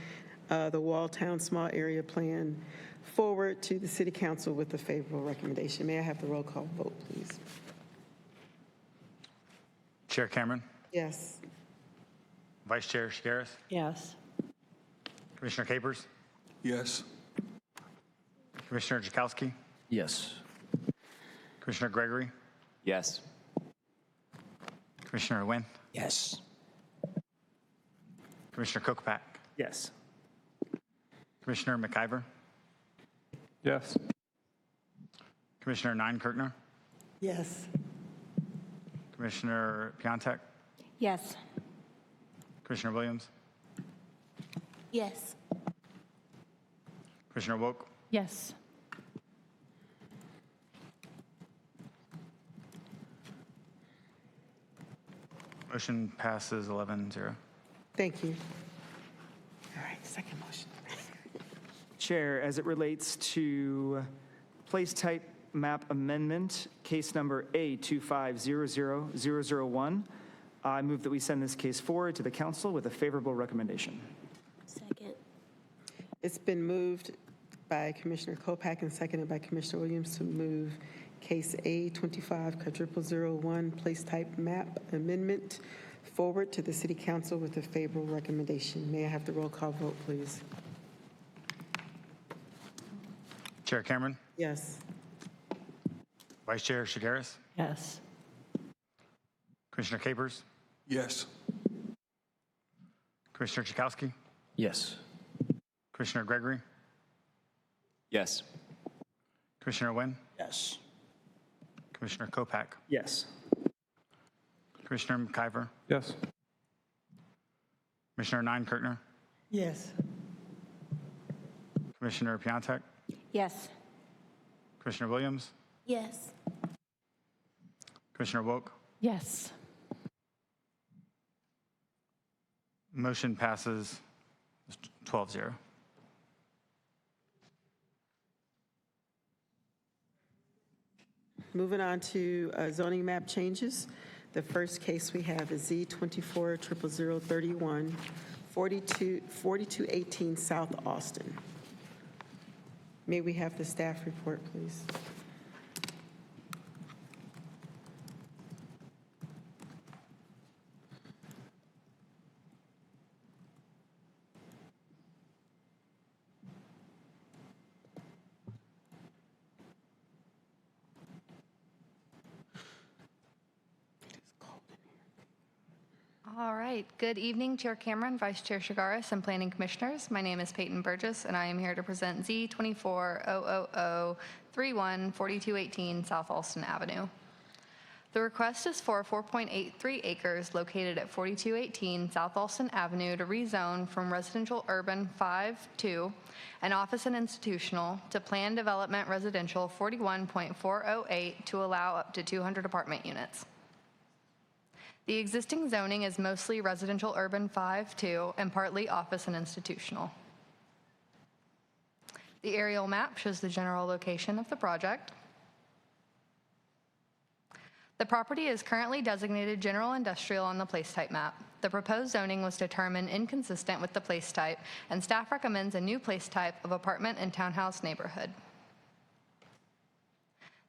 the Walltown Small Area Plan forward to the City Council with a favorable recommendation. May I have the roll call vote, please? Chair Cameron, Yes. Vice Chair Shigaris, Yes. Commissioner Capers, Yes. Commissioner Jakowski, Yes. Commissioner Gregory, Yes. Commissioner Wynn, Yes. Commissioner Kokopak, Yes. Commissioner McIver, Yes. Commissioner Kirkner, Yes. Commissioner Piontek, Yes. Commissioner Williams, Yes. Commissioner Woke, Yes. motion passes 11-0. Thank you. All right, second motion. Chair, as it relates to place type map amendment, case number A2500001, I move that we send this case forward to the council with a favorable recommendation. Second. It's been moved by Commissioner Kopak and seconded by Commissioner Williams to move case A25001, place type map amendment forward to the City Council with a favorable recommendation. May I have the roll call vote, please? Chair Cameron, Yes. Vice Chair Shigaris, Yes. Commissioner Capers, Yes. Commissioner Jakowski, Yes. Commissioner Gregory, Yes. Commissioner Wynn, Yes. Commissioner Kopak, Yes. Commissioner McIver, Yes. Commissioner Kirkner, Yes. Commissioner Piontek, Yes. Commissioner Williams, Yes. Commissioner Woke, Yes. motion passes 12-0. Moving on to zoning map changes. The first case we have is Z240031, 4218 South Austin. May we have the staff report, please? All right. Good evening, Chair Cameron, Vice Chair Shigaris, and Planning Commissioners. My name is Peyton Burgess, and I am here to present Z240031, 4218 South Alston Avenue. The request is for 4.83 acres located at 4218 South Alston Avenue to rezone from residential urban 5-2 and office and institutional to planned development residential 41.408 to allow up to 200 apartment units. The existing zoning is mostly residential urban 5-2 and partly office and institutional. The aerial map shows the general location of the project. The property is currently designated general industrial on the place type map. The proposed zoning was determined inconsistent with the place type, and staff recommends a new place type of apartment and townhouse neighborhood.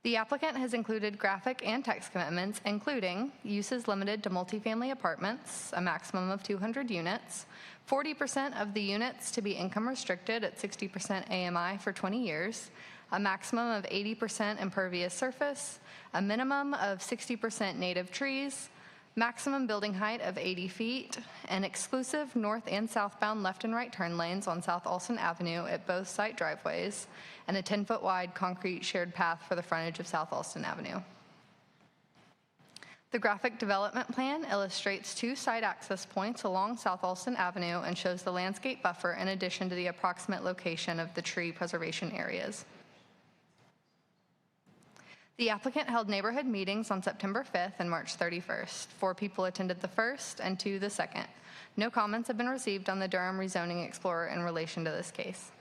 The applicant has included graphic and text commitments, including uses limited to multifamily apartments, a maximum of 200 units, 40% of the units to be income restricted at 60% AMI for 20 years, a maximum of 80% impervious surface, a minimum of 60% native trees, maximum building height of 80 feet, and exclusive north and southbound left and right turn lanes on South Alston Avenue at both site driveways, and a 10-foot wide concrete shared path for the frontage of South Alston Avenue. The graphic development plan illustrates 2 site access points along South Alston Avenue and shows the landscape buffer in addition to the approximate location of the tree preservation areas. The applicant held neighborhood meetings on September 5th and March 31st. 4 people attended the first and 2 the second. No comments have been received on the Durham Rezoning Explorer in relation to this case.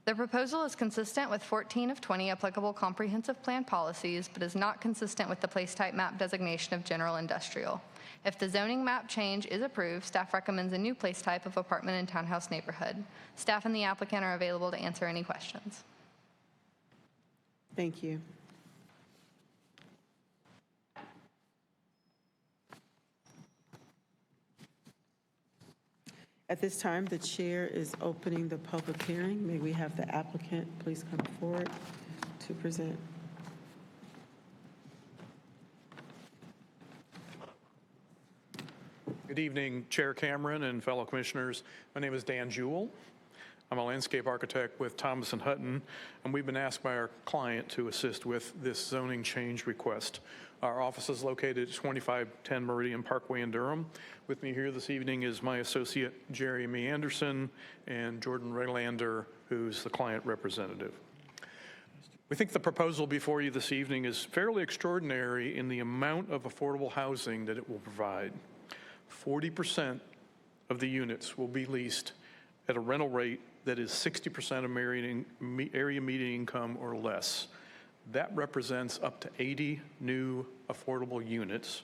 The proposal is consistent with 14 of 20 applicable comprehensive plan policies, but is not consistent with the place type map designation of general industrial. If the zoning map change is approved, staff recommends a new place type of apartment and townhouse neighborhood. Staff and the applicant are available to answer any questions. Thank you. At this time, the chair is opening the public hearing. May we have the applicant please come forward to present? Good evening, Chair Cameron and fellow commissioners. My name is Dan Jewell. I'm a landscape architect with Thomas & Hutton, and we've been asked by our client to assist with this zoning change request. Our office is located at 2510 Meridian Parkway in Durham. With me here this evening is my associate, Jeremy Anderson, and Jordan Raylander, who's the client representative. We think the proposal before you this evening is fairly extraordinary in the amount of affordable housing that it will provide. 40% of the units will be leased at a rental rate that is 60% of area median income or less. That represents up to 80 new affordable units,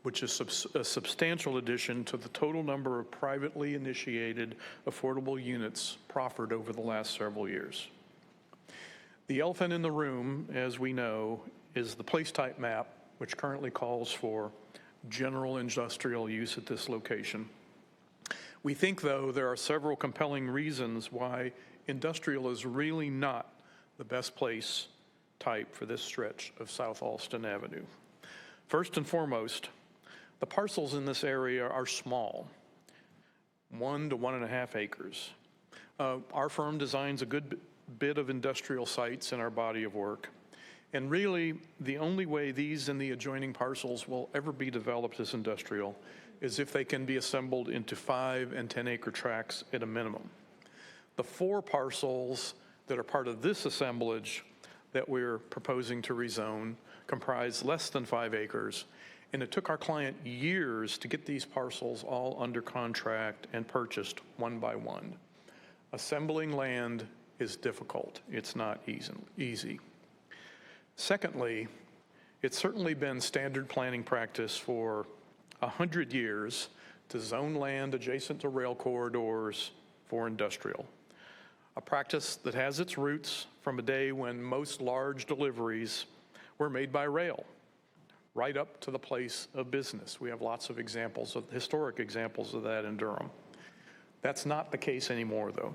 which is a substantial addition to the total number of privately initiated affordable units proffered over the last several years. The elephant in the room, as we know, is the place type map, which currently calls for general industrial use at this location. We think, though, there are several compelling reasons why industrial is really not the best place type for this stretch of South Alston Avenue. First and foremost, the parcels in this area are small, 1 to 1.5 acres. Our firm designs a good bit of industrial sites in our body of work. And really, the only way these and the adjoining parcels will ever be developed as industrial is if they can be assembled into 5 and 10 acre tracts at a minimum. The 4 parcels that are part of this assemblage that we're proposing to rezone comprise less than 5 acres, and it took our client years to get these parcels all under contract and purchased one by one. Assembling land is difficult. It's not easy. Secondly, it's certainly been standard planning practice for 100 years to zone land adjacent to rail corridors for industrial, a practice that has its roots from a day when most large deliveries were made by rail, right up to the place of business. We have lots of examples, historic examples of that in Durham. That's not the case anymore, though.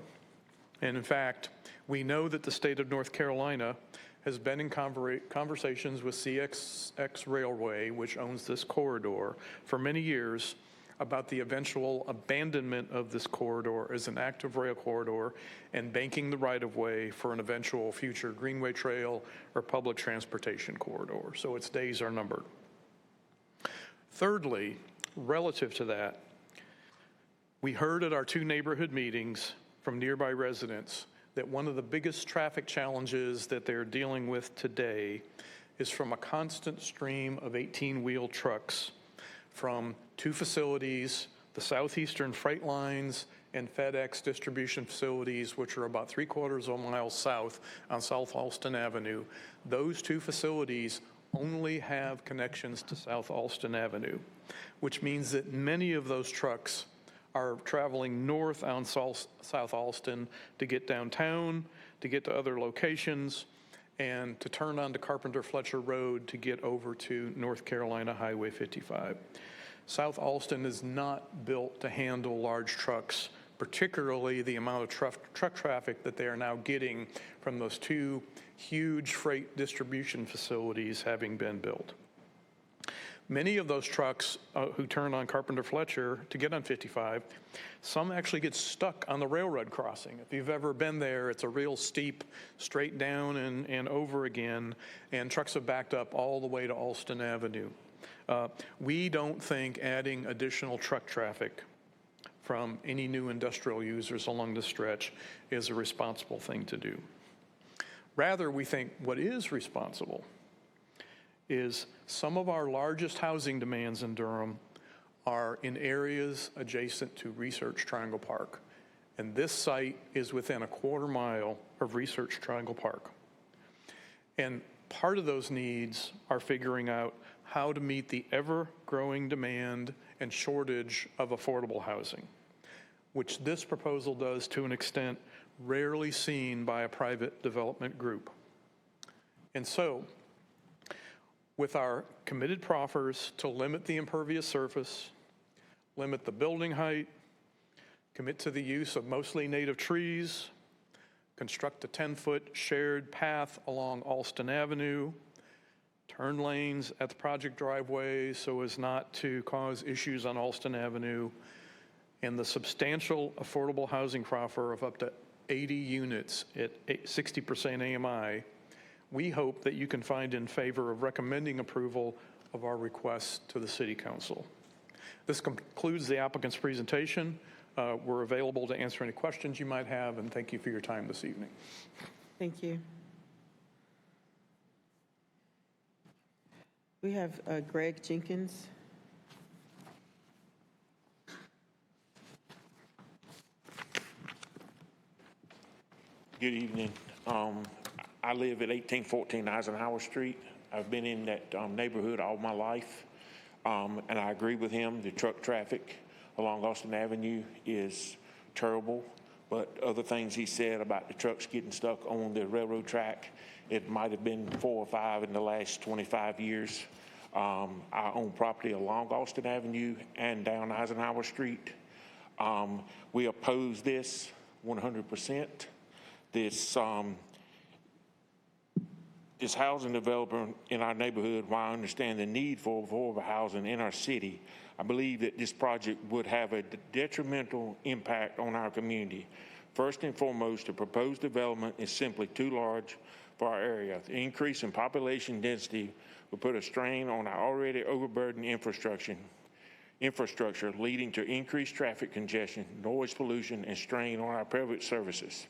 And in fact, we know that the state of North Carolina has been in conversations with CSX Railway, which owns this corridor, for many years about the eventual abandonment of this corridor as an active rail corridor and banking the right-of-way for an eventual future Greenway Trail or public transportation corridor. So its days are numbered. Thirdly, relative to that, we heard at our 2 neighborhood meetings from nearby residents that one of the biggest traffic challenges that they're dealing with today is from a constant stream of 18-wheel trucks from 2 facilities, the Southeastern Freight Lines and FedEx distribution facilities, which are about 3/4 of a mile south on South Alston Avenue. Those 2 facilities only have connections to South Alston Avenue, which means that many of those trucks are traveling north on South Alston to get downtown, to get to other locations, and to turn onto Carpenter Fletcher Road to get over to North Carolina Highway 55. South Alston is not built to handle large trucks, particularly the amount of truck traffic that they are now getting from those 2 huge freight distribution facilities having been built. Many of those trucks who turn on Carpenter Fletcher to get on 55, some actually get stuck on the railroad crossing. If you've ever been there, it's a real steep, straight down and over again, and trucks have backed up all the way to Alston Avenue. We don't think adding additional truck traffic from any new industrial users along the stretch is a responsible thing to do. Rather, we think what is responsible is some of our largest housing demands in Durham are in areas adjacent to Research Triangle Park. And this site is within a quarter-mile of Research Triangle Park. And part of those needs are figuring out how to meet the ever-growing demand and shortage of affordable housing, which this proposal does to an extent rarely seen by a private development group. And so, with our committed proffers to limit the impervious surface, limit the building height, commit to the use of mostly native trees, construct a 10-foot shared path along Alston Avenue, turn lanes at the project driveway so as not to cause issues on Alston Avenue, and the substantial affordable housing proffer of up to 80 units at 60% AMI, we hope that you can find in favor of recommending approval of our request to the City Council. This concludes the applicant's presentation. We're available to answer any questions you might have, and thank you for your time this evening. Thank you. We have Greg Jenkins. Good evening. I live at 1814 Eisenhower Street. I've been in that neighborhood all my life, and I agree with him. The truck traffic along Alston Avenue is terrible, but other things he said about the trucks getting stuck on the railroad track, it might have been 4 or 5 in the last 25 years. I own property along Alston Avenue and down Eisenhower Street. We oppose this 100%. This housing developer in our neighborhood, while I understand the need for affordable housing in our city, I believe that this project would have a detrimental impact on our community. First and foremost, the proposed development is simply too large for our area. The increase in population density will put a strain on our already overburdened infrastructure, leading to increased traffic congestion, noise pollution, and strain on our public services.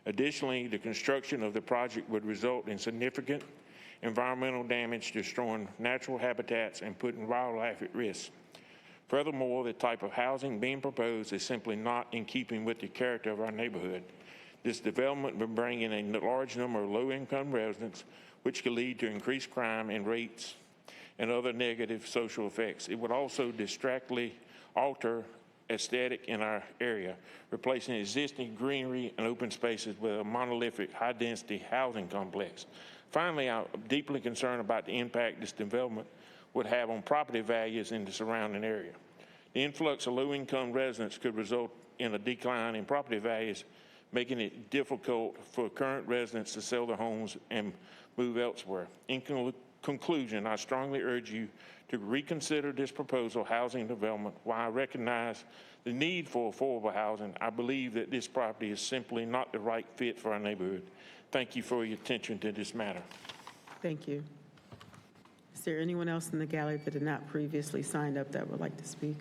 Additionally, the construction of the project would result in significant environmental damage, destroying natural habitats and putting wildlife at risk. Furthermore, the type of housing being proposed is simply not in keeping with the character of our neighborhood. This development will bring in a large number of low-income residents, which could lead to increased crime and rates and other negative social effects. It would also distractly alter aesthetic in our area, replacing existing greenery and open spaces with a monolithic, high-density housing complex. Finally, I'm deeply concerned about the impact this development would have on property values in the surrounding area. The influx of low-income residents could result in a decline in property values, making it difficult for current residents to sell their homes and move elsewhere. In conclusion, I strongly urge you to reconsider this proposal housing development. While I recognize the need for affordable housing, I believe that this property is simply not the right fit for our neighborhood. Thank you for your attention to this matter. Thank you. Is there anyone else in the gallery that had not previously signed up that would like to speak?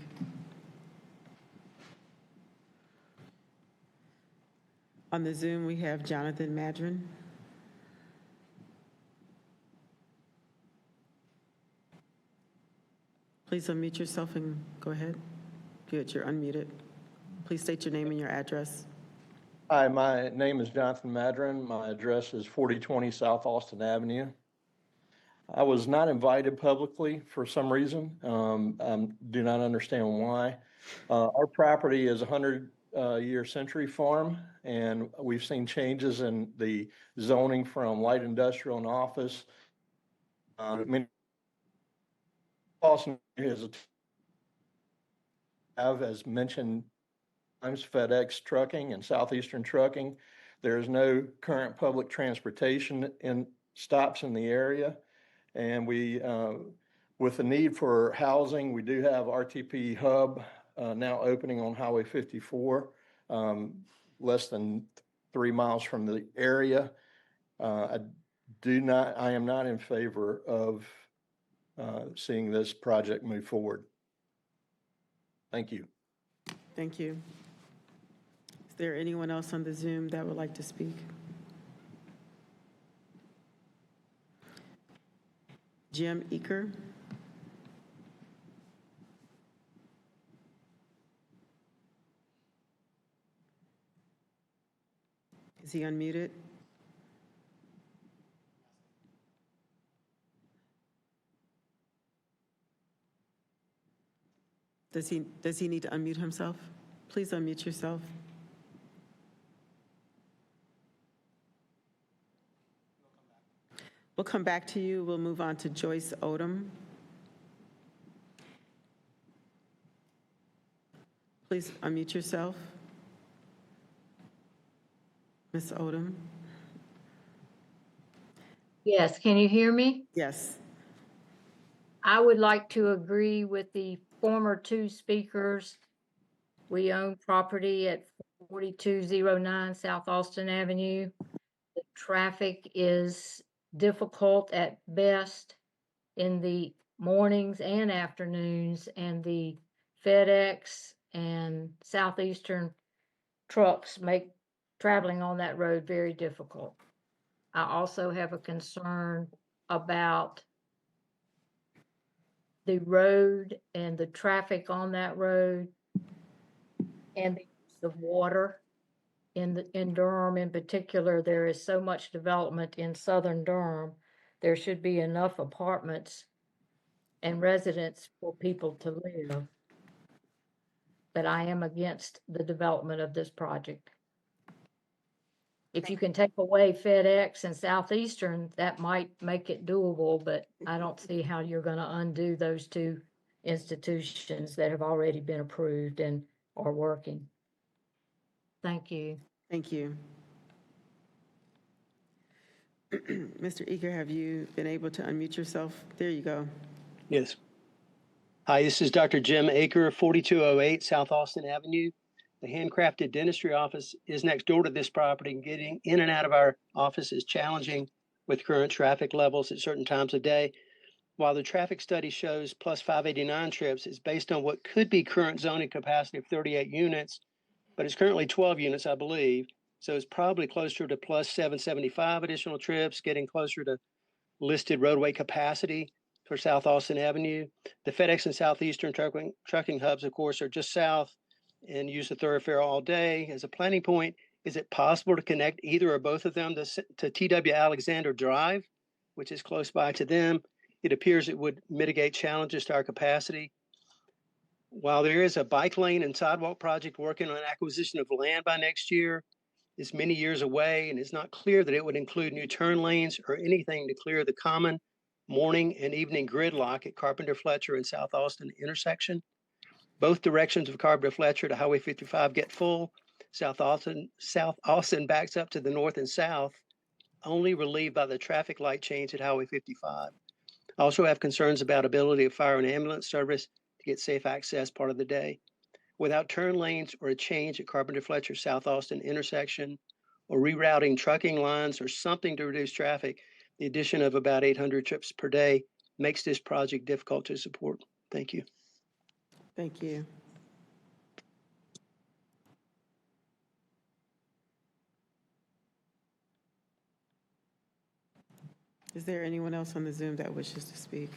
On the Zoom, we have Jonathan Madron. Please unmute yourself and go ahead. Good, you're unmuted. Please state your name and your address. Hi, my name is Jonathan Madron. My address is 4020 South Alston Avenue. I was not invited publicly for some reason. Do not understand why. Our property is a 100-year century farm, and we've seen changes in the zoning from light industrial and office. Alston is as mentioned, times FedEx Trucking and Southeastern Trucking. There is no current public transportation stops in the area. And we, with the need for housing, we do have RTP Hub now opening on Highway 54, less than 3 miles from the area. I am not in favor of seeing this project move forward. Thank you. Thank you. Is there anyone else on the Zoom that would like to speak? Jim Eaker. Is he unmuted? Does he need to unmute himself? Please unmute yourself. We'll come back to you. We'll move on to Joyce Odom. Please unmute yourself. Ms. Odom? Yes, can you hear me? Yes. I would like to agree with the former two speakers. We own property at 4209 South Austin Avenue. The traffic is difficult at best in the mornings and afternoons, and the FedEx and Southeastern trucks make traveling on that road very difficult. I also have a concern about the road and the traffic on that road and the use of water. In Durham in particular, there is so much development in southern Durham. There should be enough apartments and residents for people to live. But I am against the development of this project. If you can take away FedEx and Southeastern, that might make it doable, but I don't see how you're going to undo those two institutions that have already been approved and are working. Thank you. Thank you. Mr. Eager, have you been able to unmute yourself? There you go. Yes. Hi, this is Dr. Jim Aker, 4208 South Austin Avenue. The handcrafted dentistry office is next door to this property, and getting in and out of our office is challenging with current traffic levels at certain times of day. While the traffic study shows plus 589 trips, it's based on what could be current zoning capacity of 38 units, but it's currently 12 units, I believe. So it's probably closer to plus 775 additional trips, getting closer to listed roadway capacity for South Austin Avenue. The FedEx and Southeastern trucking hubs, of course, are just south and use the thoroughfare all day. As a planning point, is it possible to connect either or both of them to TW Alexander Drive, which is close by to them? It appears it would mitigate challenges to our capacity. While there is a bike lane and sidewalk project working on acquisition of land by next year, it's many years away, and it's not clear that it would include new turn lanes or anything to clear the common morning and evening gridlock at Carpenter Fletcher and South Austin intersection. Both directions of Carpenter Fletcher to Highway 55 get full. South Austin backs up to the north and south, only relieved by the traffic light change at Highway 55. I also have concerns about ability of fire and ambulance service to get safe access part of the day. Without turn lanes or a change at Carpenter Fletcher South Austin intersection, or rerouting trucking lines or something to reduce traffic, the addition of about 800 trips per day makes this project difficult to support. Thank you. Thank you. Is there anyone else on the Zoom that wishes to speak?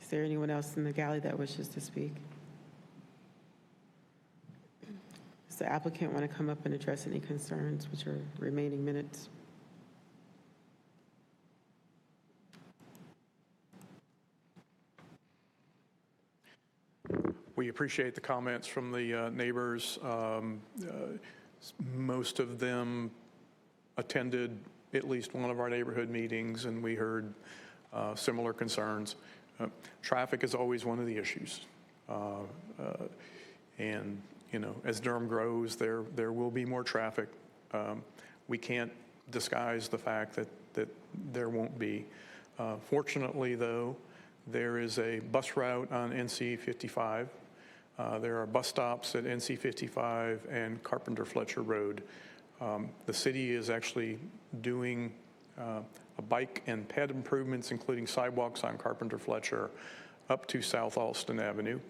Is there anyone else in the gallery that wishes to speak? Does the applicant want to come up and address any concerns, which are remaining minutes? We appreciate the comments from the neighbors. Most of them attended at least one of our neighborhood meetings, and we heard similar concerns. Traffic is always one of the issues. And, you know, as Durham grows, there will be more traffic. We can't disguise the fact that there won't be. Fortunately, though, there is a bus route on NC 55. There are bus stops at NC 55 and Carpenter Fletcher Road. The city is actually doing a bike and ped improvements, including sidewalks on Carpenter Fletcher up to South Austin Avenue.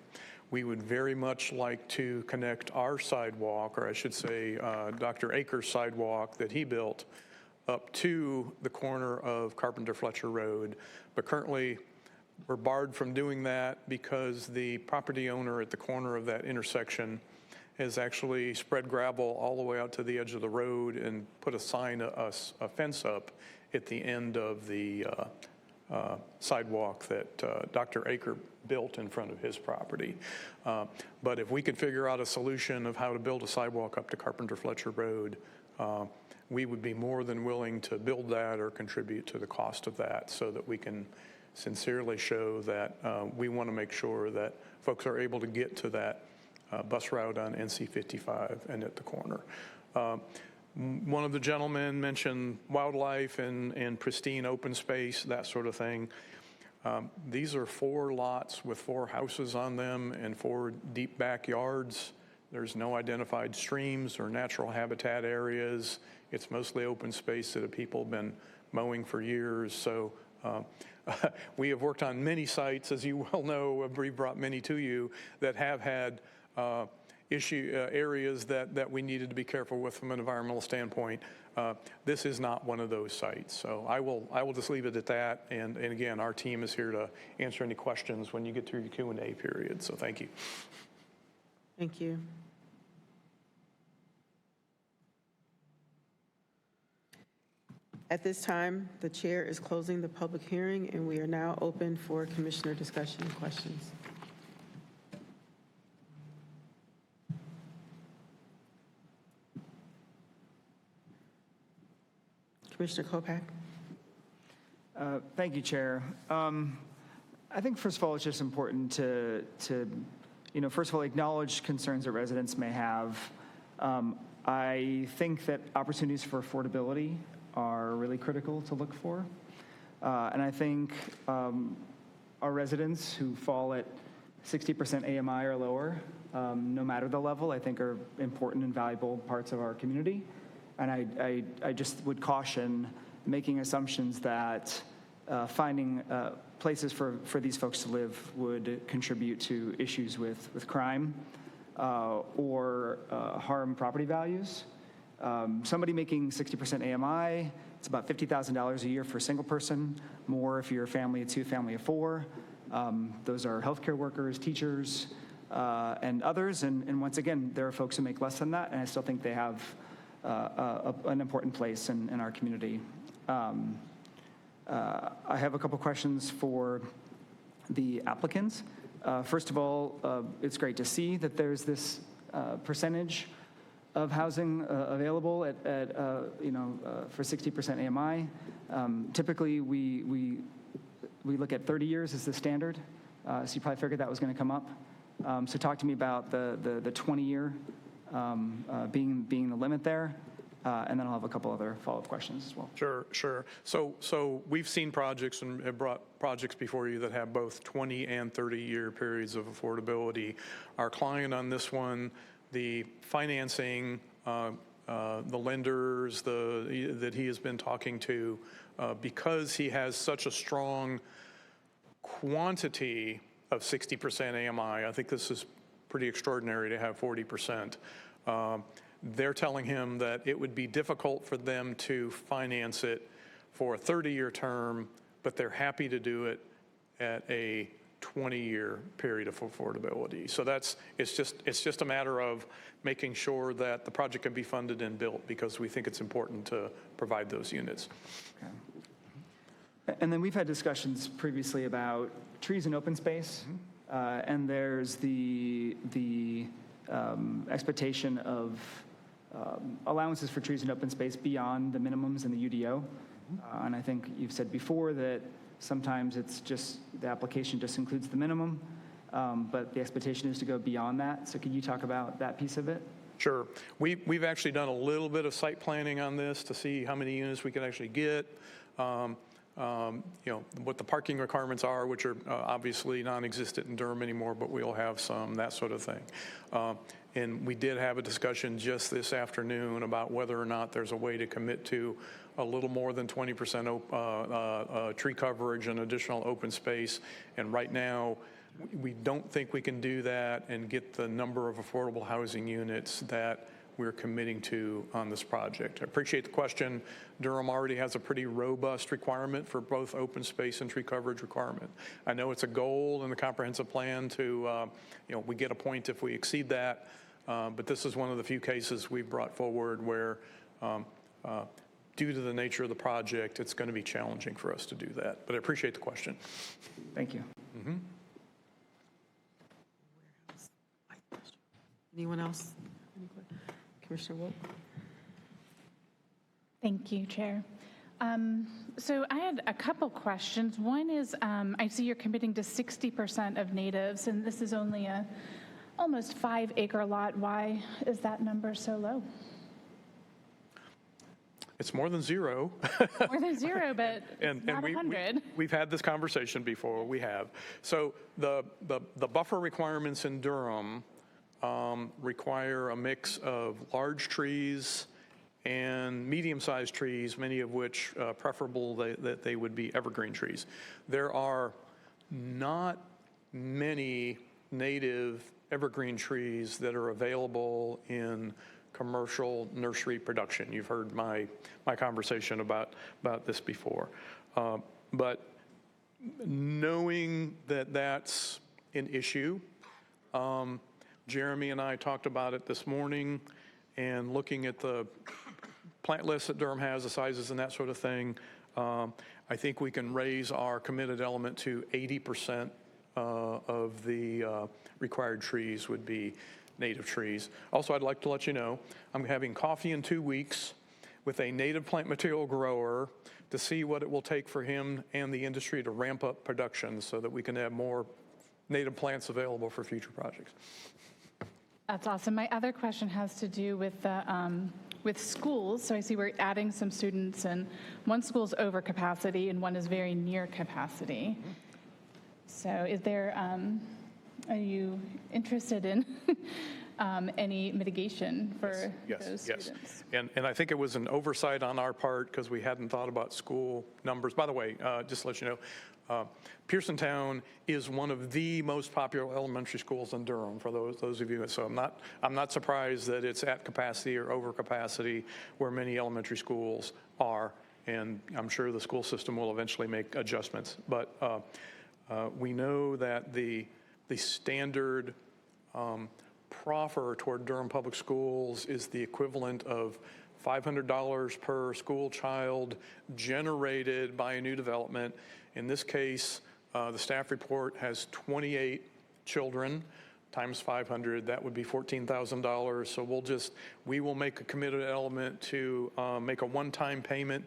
We would very much like to connect our sidewalk, or I should say Dr. Aker's sidewalk that he built, up to the corner of Carpenter Fletcher Road. But currently, we're barred from doing that because the property owner at the corner of that intersection has actually spread gravel all the way out to the edge of the road and put a sign, a fence up at the end of the sidewalk that Dr. Aker built in front of his property. But if we could figure out a solution of how to build a sidewalk up to Carpenter Fletcher Road, we would be more than willing to build that or contribute to the cost of that so that we can sincerely show that we want to make sure that folks are able to get to that bus route on NC 55 and at the corner. One of the gentlemen mentioned wildlife and pristine open space, that sort of thing. These are 4 lots with 4 houses on them and 4 deep backyards. There's no identified streams or natural habitat areas. It's mostly open space that people have been mowing for years. So we have worked on many sites, as you well know, we brought many to you, that have had areas that we needed to be careful with from an environmental standpoint. This is not one of those sites. So I will just leave it at that. And again, our team is here to answer any questions when you get through your Q&A period. So thank you. Thank you. At this time, the chair is closing the public hearing, and we are now open for commissioner discussion and questions. Commissioner Kopak. Thank you, Chair. I think, first of all, it's just important to first of all, acknowledge concerns that residents may have. I think that opportunities for affordability are really critical to look for. And I think our residents who fall at 60% AMI or lower, no matter the level, I think are important and valuable parts of our community. And I just would caution making assumptions that finding places for these folks to live would contribute to issues with crime or harm property values. Somebody making 60% AMI, it's about $50,000 a year for a single person, more if you're a family of 2, family of 4. Those are healthcare workers, teachers, and others. And once again, there are folks who make less than that, and I still think they have an important place in our community. I have a couple questions for the applicants. First of all, it's great to see that there's this percentage of housing available at for 60% AMI. Typically, we look at 30 years as the standard, so you probably figured that was going to come up. So talk to me about the 20-year being the limit there, and then I'll have a couple other follow-up questions as well. Sure. So we've seen projects and have brought projects before you that have both 20 and 30-year periods of affordability. Our client on this one, the financing, the lenders that he has been talking to, because he has such a strong quantity of 60% AMI, I think this is pretty extraordinary to have 40%. They're telling him that it would be difficult for them to finance it for a 30-year term, but they're happy to do it at a 20-year period of affordability. So it's just a matter of making sure that the project can be funded and built, because we think it's important to provide those units. Okay. And then we've had discussions previously about trees and open space, and there's the expectation of allowances for trees and open space beyond the minimums in the UDO. And I think you've said before that sometimes it's just the application just includes the minimum, but the expectation is to go beyond that. So could you talk about that piece of it? Sure. We've actually done a little bit of site planning on this to see how many units we can actually get. What the parking requirements are, which are obviously non-existent in Durham anymore, but we'll have some, that sort of thing. And we did have a discussion just this afternoon about whether or not there's a way to commit to a little more than 20% tree coverage and additional open space. And right now, we don't think we can do that and get the number of affordable housing units that we're committing to on this project. I appreciate the question. Durham already has a pretty robust requirement for both open space and tree coverage requirement. I know it's a goal in the comprehensive plan to, we get a point if we exceed that. But this is one of the few cases we've brought forward where, due to the nature of the project, it's going to be challenging for us to do that. But I appreciate the question. Thank you. Anyone else? Commissioner Wood? Thank you, Chair. So I had a couple questions. One is, I see you're committing to 60% of natives, and this is only a almost 5-acre lot. Why is that number so low? It's more than zero. More than zero, but not 100. We've had this conversation before. We have. So the buffer requirements in Durham require a mix of large trees and medium-sized trees, many of which preferable that they would be evergreen trees. There are not many native evergreen trees that are available in commercial nursery production. You've heard my conversation about this before. But knowing that that's an issue, Jeremy and I talked about it this morning, and looking at the plant list that Durham has, the sizes and that sort of thing, I think we can raise our committed element to 80% of the required trees would be native trees. Also, I'd like to let you know, I'm having coffee in 2 weeks with a native plant material grower to see what it will take for him and the industry to ramp up production so that we can have more native plants available for future projects. That's awesome. My other question has to do with the with schools. So I see we're adding some students, and one school's over capacity and one is very near capacity. So is there, are you interested in any mitigation for those students? And I think it was an oversight on our part because we hadn't thought about school numbers. By the way, just to let you know, Pearsontown is one of the most popular elementary schools in Durham, for those of you. So I'm not surprised that it's at capacity or over capacity where many elementary schools are, and I'm sure the school system will eventually make adjustments. But we know that the standard proffer toward Durham Public Schools is the equivalent of $500 per school child generated by a new development. In this case, the staff report has 28 children times 500. That would be $14,000. So we will make a committed element to make a one-time payment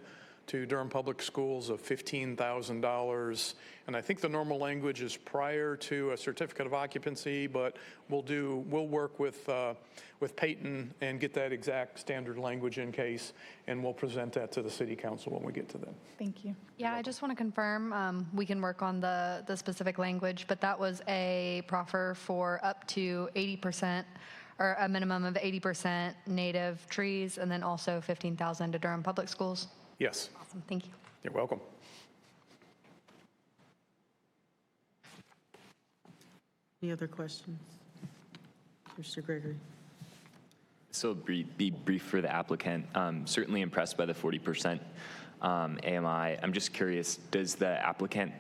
to Durham Public Schools of $15,000. And I think the normal language is prior to a certificate of occupancy, but we'll work with Peyton and get that exact standard language in case, and we'll present that to the City Council when we get to them. Thank you. Yeah, I just want to confirm, we can work on the specific language, but that was a proffer for up to 80%, or a minimum of 80% native trees, and then also $15,000 to Durham Public Schools. Yes. Awesome, thank you. You're welcome. Any other questions? Mr. Gregory. So be brief for the applicant. Certainly impressed by the 40% AMI. I'm just curious, does the applicant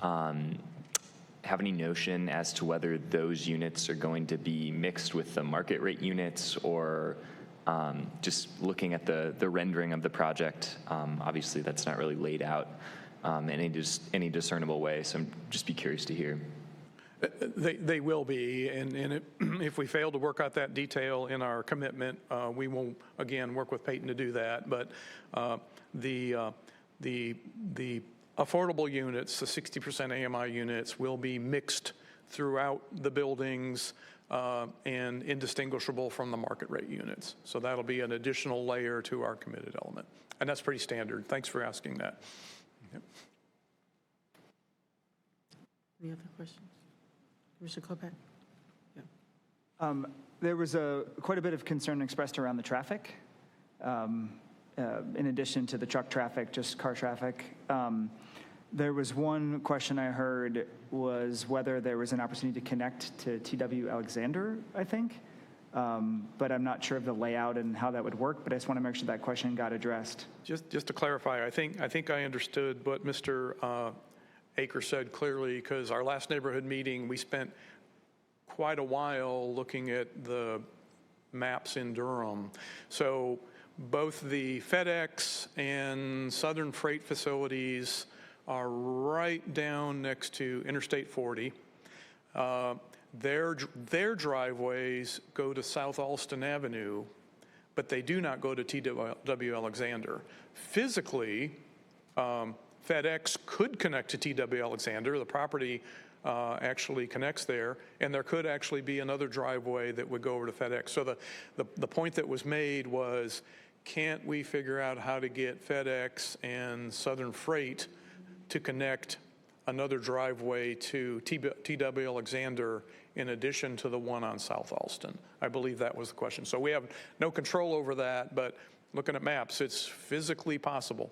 have any notion as to whether those units are going to be mixed with the market rate units, or just looking at the rendering of the project, obviously that's not really laid out in any discernible way, so I'm just be curious to hear. They will be, and if we fail to work out that detail in our commitment, we will again work with Peyton to do that. But the affordable units, the 60% AMI units, will be mixed throughout the buildings and indistinguishable from the market rate units. So that'll be an additional layer to our committed element, and that's pretty standard. Thanks for asking that. Yep. Any other questions? Commissioner Klobuchar? Yeah. There was quite a bit of concern expressed around the traffic, in addition to the truck traffic, just car traffic. There was one question I heard was whether there was an opportunity to connect to TW Alexander, I think, but I'm not sure of the layout and how that would work, but I just want to make sure that question got addressed. Just to clarify, I think I understood what Mr. Aker said clearly, because our last neighborhood meeting, we spent quite a while looking at the maps in Durham. So both the FedEx and Southern Freight facilities are right down next to Interstate 40. Their driveways go to South Alston Avenue, but they do not go to TW Alexander. Physically, FedEx could connect to TW Alexander. The property actually connects there, and there could actually be another driveway that would go over to FedEx. So the point that was made was, can't we figure out how to get FedEx and Southern Freight to connect another driveway to TW Alexander in addition to the one on South Alston? I believe that was the question. So we have no control over that, but looking at maps, it's physically possible.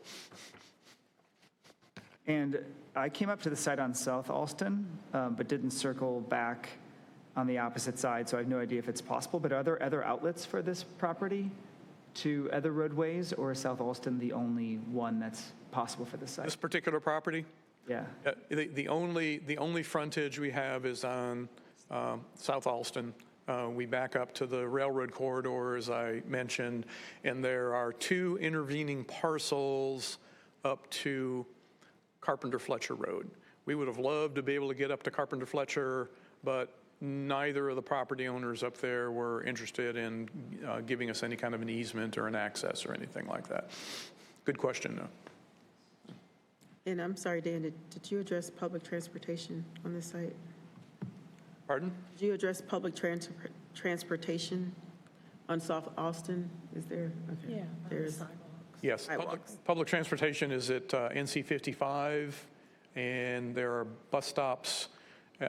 And I came up to the site on South Alston, but didn't circle back on the opposite side, so I have no idea if it's possible. But are there other outlets for this property to other roadways, or is South Alston the only one that's possible for this site? This particular property? Yeah. The only frontage we have is on South Alston. We back up to the railroad corridor, as I mentioned, and there are two intervening parcels up to Carpenter Fletcher Road. We would have loved to be able to get up to Carpenter Fletcher, but neither of the property owners up there were interested in giving us any kind of an easement or an access or anything like that. Good question, though. And I'm sorry, Dan, did you address public transportation on this site? Pardon? Did you address public transportation on South Austin? Is there? Okay. Yeah. There's Yes, public transportation is at NC 55, and there are bus stops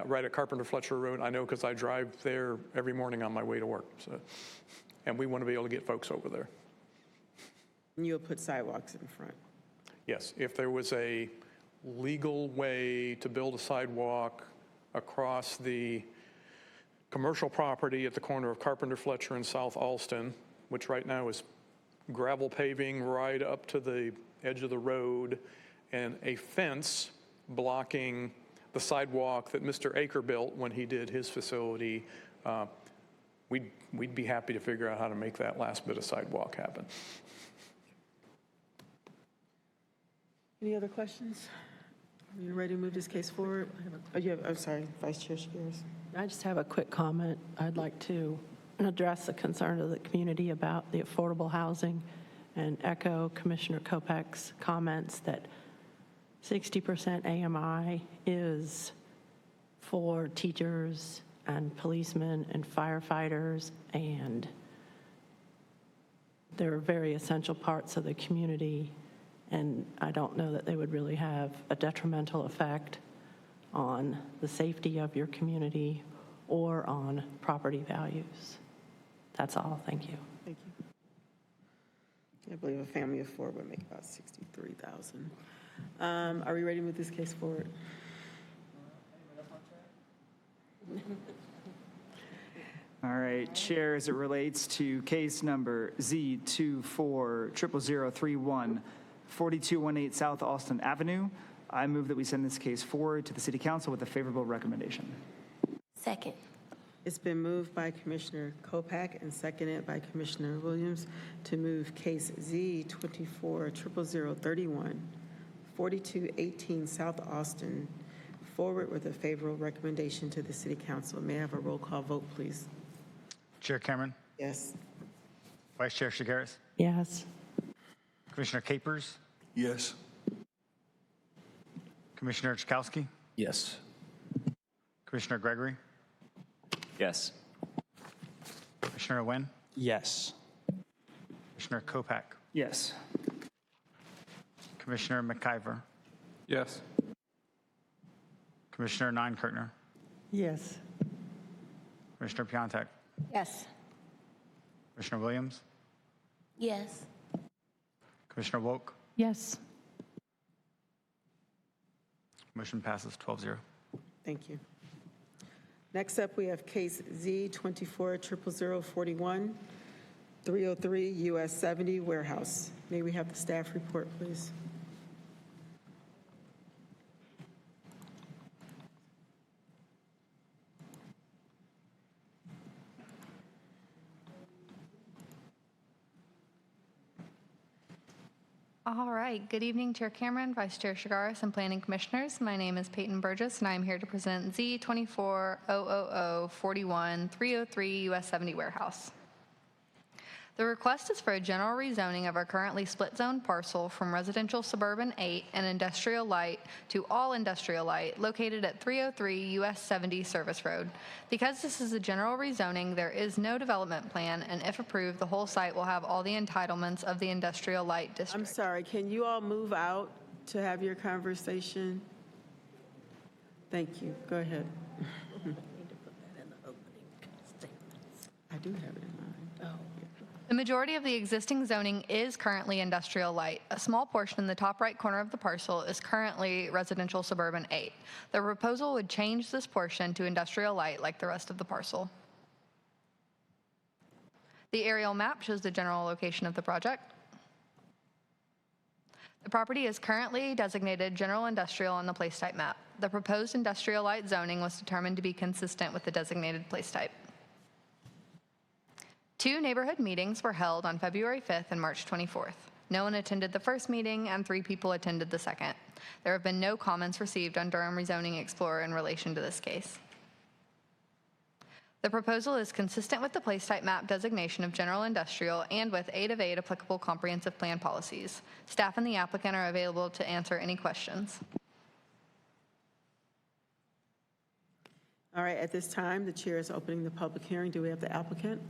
right at Carpenter Fletcher Road. I know because I drive there every morning on my way to work. So, and we want to be able to get folks over there. And you'll put sidewalks in front? Yes, if there was a legal way to build a sidewalk across the commercial property at the corner of Carpenter Fletcher and South Alston, which right now is gravel paving right up to the edge of the road, and a fence blocking the sidewalk that Mr. Aker built when he did his facility, we'd be happy to figure out how to make that last bit of sidewalk happen. Any other questions? Are you ready to move this case forward? I'm sorry, Vice Chair Shigaris. I just have a quick comment. I'd like to address the concern of the community about the affordable housing and echo Commissioner Kopech's comments that 60% AMI is for teachers and policemen and firefighters, and they're very essential parts of the community, and I don't know that they would really have a detrimental effect on the safety of your community or on property values. That's all. Thank you. Thank you. I believe a family of four would make about $63,000. Are we ready to move this case forward? All right, Chair, as it relates to case number Z240031, 4218 South Alston Avenue, I move that we send this case forward to the City Council with a favorable recommendation. Second. It's been moved by Commissioner Kopech and seconded by Commissioner Williams to move case Z240031, 4218 South Austin, forward with a favorable recommendation to the City Council. May I have a roll call vote, please? Chair Cameron. Yes. Vice Chair Shigaris. Yes. Commissioner Capers. Yes. Commissioner Chakowski. Yes. Commissioner Gregory. Yes. Commissioner Nguyen. Yes. Commissioner Kopech. Yes. Commissioner McIver. Yes. Commissioner Neinkirtner. Yes. Commissioner Piontek. Yes. Commissioner Williams. Yes. Commissioner Woke. Yes. Motion passes 12-0. Thank you. Next up, we have case Z240041, 303 US 70 Warehouse. May we have the staff report, please? All right. Good evening, Chair Cameron, Vice Chair Shigaris, and Planning Commissioners. My name is Peyton Burgess, and I'm here to present Z2400041-303 US 70 Warehouse. The request is for a general rezoning of our currently split zone parcel from residential suburban 8 and industrial light to all industrial light located at 303 US 70 Service Road. Because this is a general rezoning, there is no development plan, and if approved, the whole site will have all the entitlements of the industrial light district. I'm sorry, can you all move out to have your conversation? Thank you. Go ahead. I do have it in mind. The majority of the existing zoning is currently industrial light. A small portion in the top right corner of the parcel is currently residential suburban 8. The proposal would change this portion to industrial light like the rest of the parcel. The aerial map shows the general location of the project. The property is currently designated general industrial on the place type map. The proposed industrial light zoning was determined to be consistent with the designated place type. 2 neighborhood meetings were held on February 5th and March 24th. No one attended the first meeting and 3 people attended the second. There have been no comments received on Durham Rezoning Explorer in relation to this case. The proposal is consistent with the place type map designation of general industrial and with 8 of 8 applicable comprehensive plan policies. Staff and the applicant are available to answer any questions. All right, at this time, the chair is opening the public hearing. Do we have the applicant?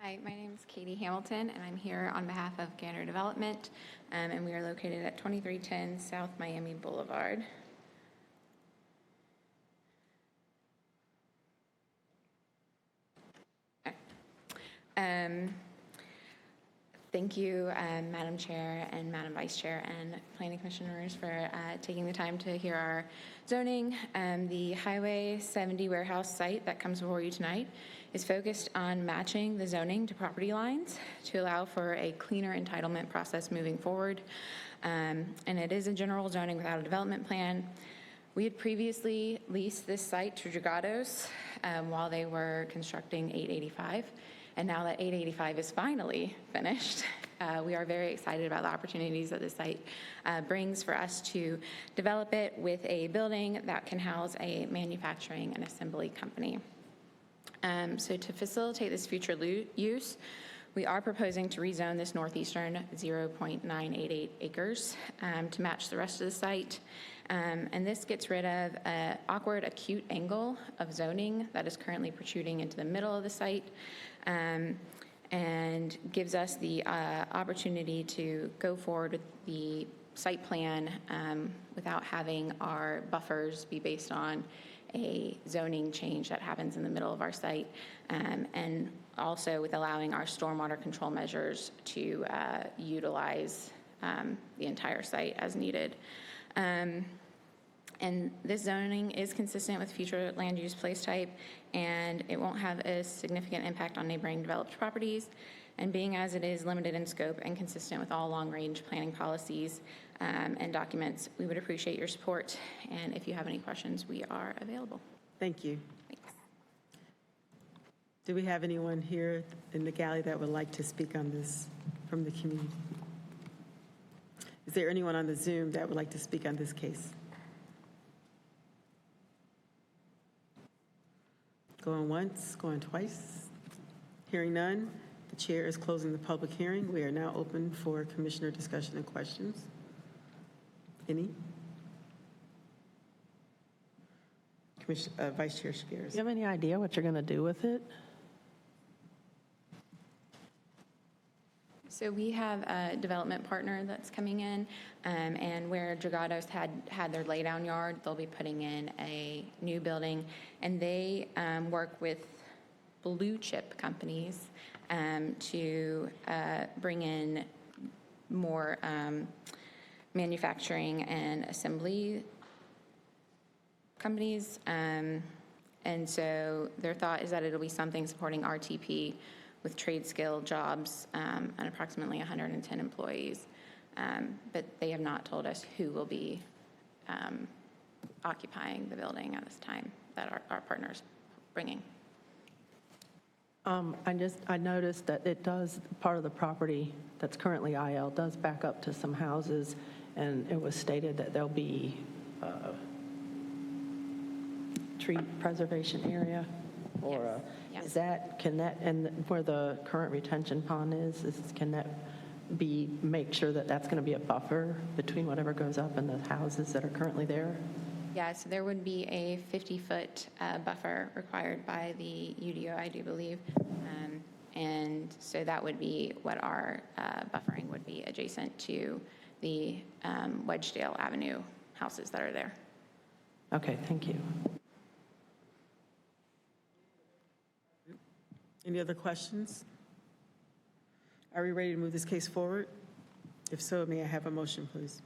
Hi, my name is Katie Hamilton, and I'm here on behalf of Gander Development, and we are located at 2310 South Miami Boulevard. Thank you, Madam Chair and Madam Vice Chair and Planning Commissioners for taking the time to hear our zoning. The Highway 70 warehouse site that comes before you tonight is focused on matching the zoning to property lines to allow for a cleaner entitlement process moving forward. And it is a general zoning without a development plan. We had previously leased this site to Dragados while they were constructing 885. And now that 885 is finally finished, we are very excited about the opportunities that this site brings for us to develop it with a building that can house a manufacturing and assembly company. So to facilitate this future use, we are proposing to rezone this northeastern 0.988 acres to match the rest of the site. And this gets rid of an awkward acute angle of zoning that is currently protruding into the middle of the site, and gives us the opportunity to go forward with the site plan without having our buffers be based on a zoning change that happens in the middle of our site, and also with allowing our stormwater control measures to utilize the entire site as needed. And this zoning is consistent with future land use place type, and it won't have a significant impact on neighboring developed properties. And being as it is limited in scope and consistent with all long-range planning policies and documents, we would appreciate your support. And if you have any questions, we are available. Thank you. Thanks. Do we have anyone here in the gallery that would like to speak on this from the community? Is there anyone on the Zoom that would like to speak on this case? Going once, going twice. Hearing none, the chair is closing the public hearing. We are now open for commissioner discussion and questions. Any? Vice Chair Shigaris. Do you have any idea what you're going to do with it? So we have a development partner that's coming in, and where Dragados had their laydown yard, they'll be putting in a new building, and they work with blue chip companies to bring in more manufacturing and assembly companies. And so their thought is that it'll be something supporting RTP with trade skill jobs and approximately 110 employees. But they have not told us who will be occupying the building at this time that our partner's bringing. I noticed that it does, part of the property that's currently IL does back up to some houses, and it was stated that there'll be tree preservation area, or is that, can that, and where the current retention pond is can that be, make sure that that's going to be a buffer between whatever goes up and the houses that are currently there? Yeah, so there would be a 50-foot buffer required by the UDO, I do believe. And so that would be what our buffering would be adjacent to the Wedgedale Avenue houses that are there. Okay, thank you. Any other questions? Are we ready to move this case forward? If so, may I have a motion, please?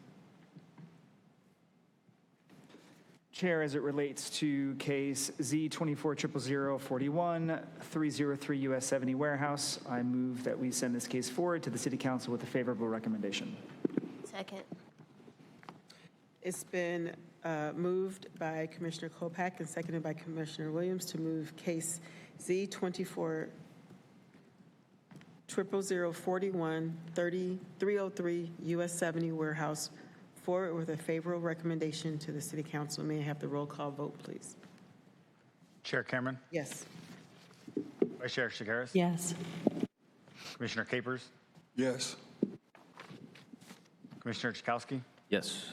Chair, as it relates to case Z240041, 303 US 70 Warehouse, I move that we send this case forward to the City Council with a favorable recommendation. Second. It's been moved by Commissioner Kopak and seconded by Commissioner Williams to move case Z240041, 303 US 70 Warehouse forward with a favorable recommendation to the City Council. May I have the roll call vote, please? Chair Cameron, Yes. Vice Chair Shigaris, Yes. Commissioner Capers, Yes. Commissioner Chakowski, Yes.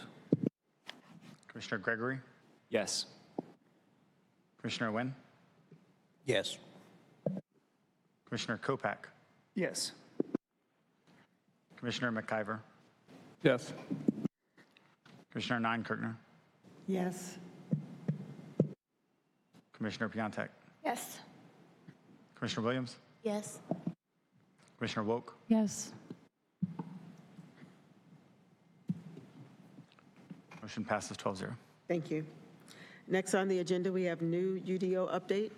Commissioner Gregory, Yes. Commissioner Wynn, Yes. Commissioner Kopak, Yes. Commissioner McIver, Yes. Commissioner Neinkirchner, Yes. Commissioner Piontek, Yes. Commissioner Williams, Yes. Commissioner Woke, Yes. motion passes 12-0. Thank you. Next on the agenda, we have new UDO update.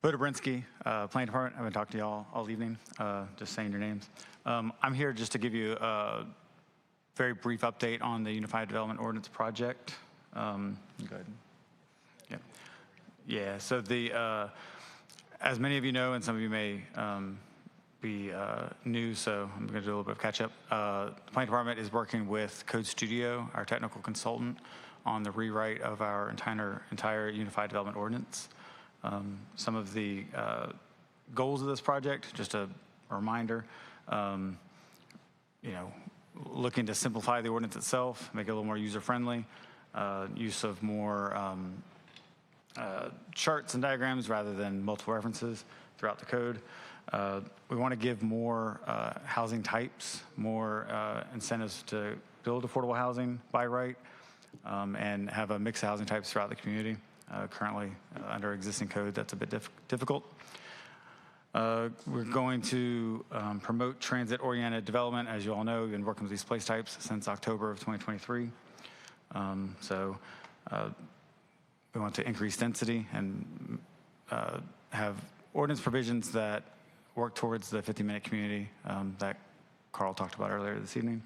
Bo Dobrinsky, Planning Department. I've been talking to y'all all evening, just saying your names. I'm here just to give you a very brief update on the Unified Development Ordinance project. Go ahead. Yeah. Yeah, so as many of you know, and some of you may be new, so I'm going to do a little bit of catch up. The Planning Department is working with Code Studio, our technical consultant, on the rewrite of our entire Unified Development Ordinance. Some of the goals of this project, just a reminder, looking to simplify the ordinance itself, make it a little more user-friendly, use of more charts and diagrams rather than multiple references throughout the code. We want to give more housing types, more incentives to build affordable housing by right, and have a mix of housing types throughout the community. Currently, under existing code, that's a bit difficult. We're going to promote transit-oriented development. As you all know, we've been working with these place types since October of 2023. We want to increase density and have ordinance provisions that work towards the 50-minute community that Carl talked about earlier this evening.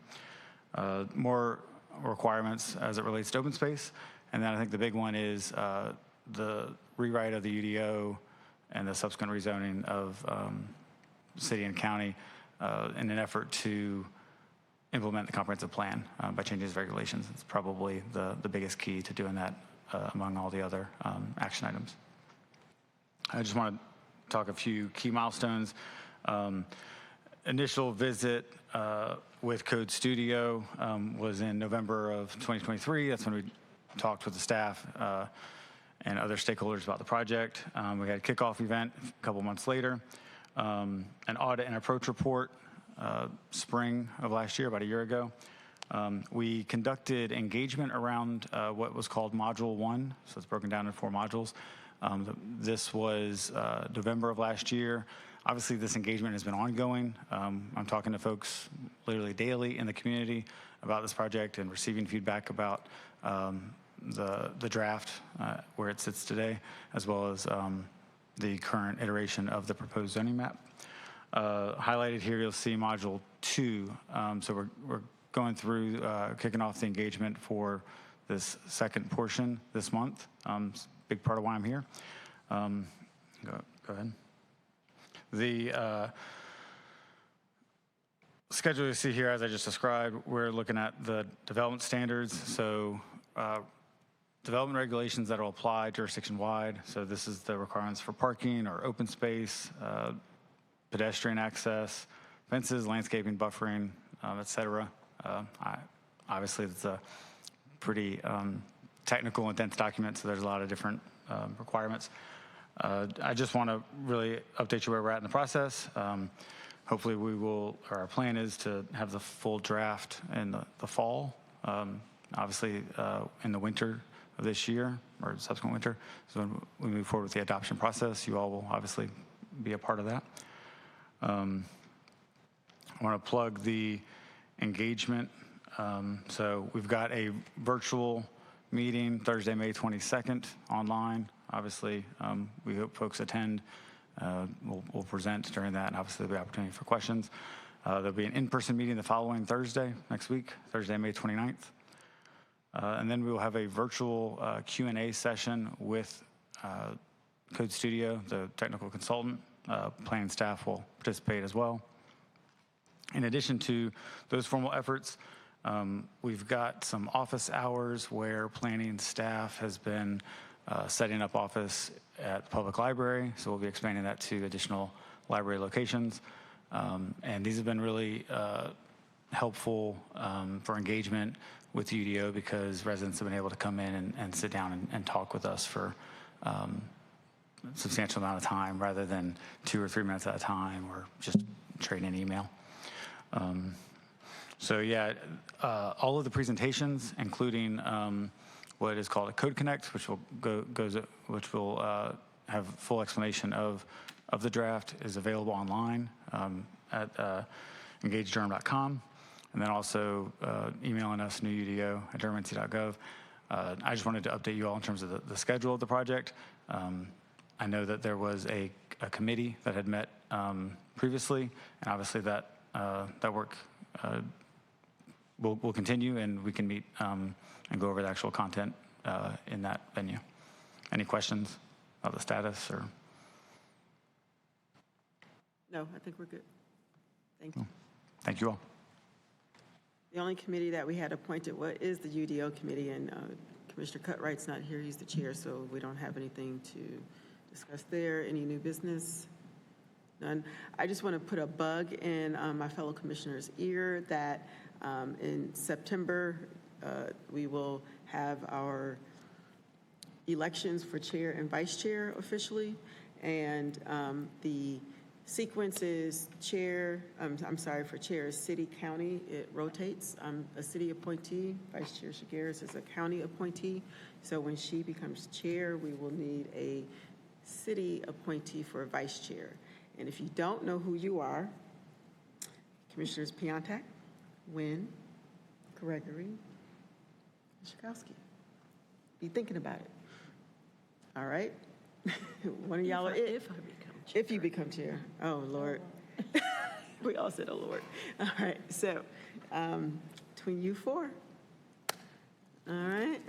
More requirements as it relates to open space. And then I think the big one is the rewrite of the UDO and the subsequent rezoning of city and county in an effort to implement the comprehensive plan by changing its regulations. It's probably the biggest key to doing that among all the other action items. I just want to talk a few key milestones. Initial visit with Code Studio was in November of 2023. That's when we talked with the staff and other stakeholders about the project. We had a kickoff event a couple months later, an audit and approach report spring of last year, about a year ago. We conducted engagement around what was called Module 1, so it's broken down in 4 modules. This was November of last year. Obviously, this engagement has been ongoing. I'm talking to folks literally daily in the community about this project and receiving feedback about the draft where it sits today, as well as the current iteration of the proposed zoning map. Highlighted here, you'll see Module 2. So we're going through, kicking off the engagement for this second portion this month. It's a big part of why I'm here. Go ahead. The schedule you see here, as I just described, we're looking at the development standards. So development regulations that will apply jurisdiction-wide. So this is the requirements for parking or open space, pedestrian access, fences, landscaping, buffering, et cetera. Obviously, it's a pretty technical and dense document, so there's a lot of different requirements. I just want to really update you where we're at in the process. Hopefully we will, or our plan is to have the full draft in the fall, obviously in the winter of this year or subsequent winter. So when we move forward with the adoption process, you all will obviously be a part of that. I want to plug the engagement. So we've got a virtual meeting Thursday, May 22nd online. Obviously, we hope folks attend. We'll present during that, and obviously there'll be opportunity for questions. There'll be an in-person meeting the following Thursday, next week, Thursday, May 29th. And then we will have a virtual Q&A session with Code Studio, the technical consultant. Planning staff will participate as well. In addition to those formal efforts, we've got some office hours where planning staff has been setting up office at the public library. So we'll be expanding that to additional library locations. And these have been really helpful for engagement with UDO because residents have been able to come in and sit down and talk with us for a substantial amount of time rather than 2 or 3 minutes at a time or just trade an email. So yeah, all of the presentations, including what is called a Code Connect, which will have full explanation of the draft, is available online at engagedurham.com, and then also emailing us newudo@durhaminc.gov. I just wanted to update you all in terms of the schedule of the project. I know that there was a committee that had met previously, and obviously that work will continue, and we can meet and go over the actual content in that venue. Any questions about the status or? No, I think we're good. Thank you. Thank you all. The only committee that we had appointed is the UDO committee, and Commissioner Cutright's not here. He's the chair, so we don't have anything to discuss there. Any new business? None. I just want to put a bug in my fellow commissioners' ear that in September, we will have our elections for chair and vice chair officially. And the sequence is chair, for chair is city, county, it rotates. I'm a city appointee, Vice Chair Shigaris is a county appointee. So when she becomes chair, we will need a city appointee for vice chair. And if you don't know who you are, Commissioners Piontek, Nguyen, Gregory, Schakowsky. Be thinking about it. All right? One of y'all are it. If you become chair. Oh, Lord. We all said, oh, Lord. All right. So between you four. All right.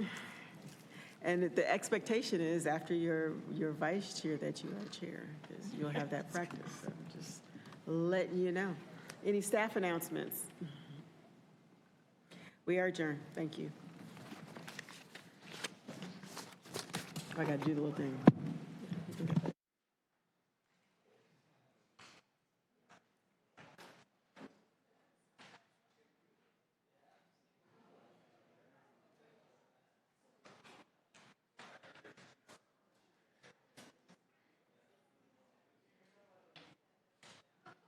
And the expectation is after your vice chair that you are chair, because you'll have that practice. So just letting you know. Any staff announcements? We are adjourned. Thank you. I got to do the little thing.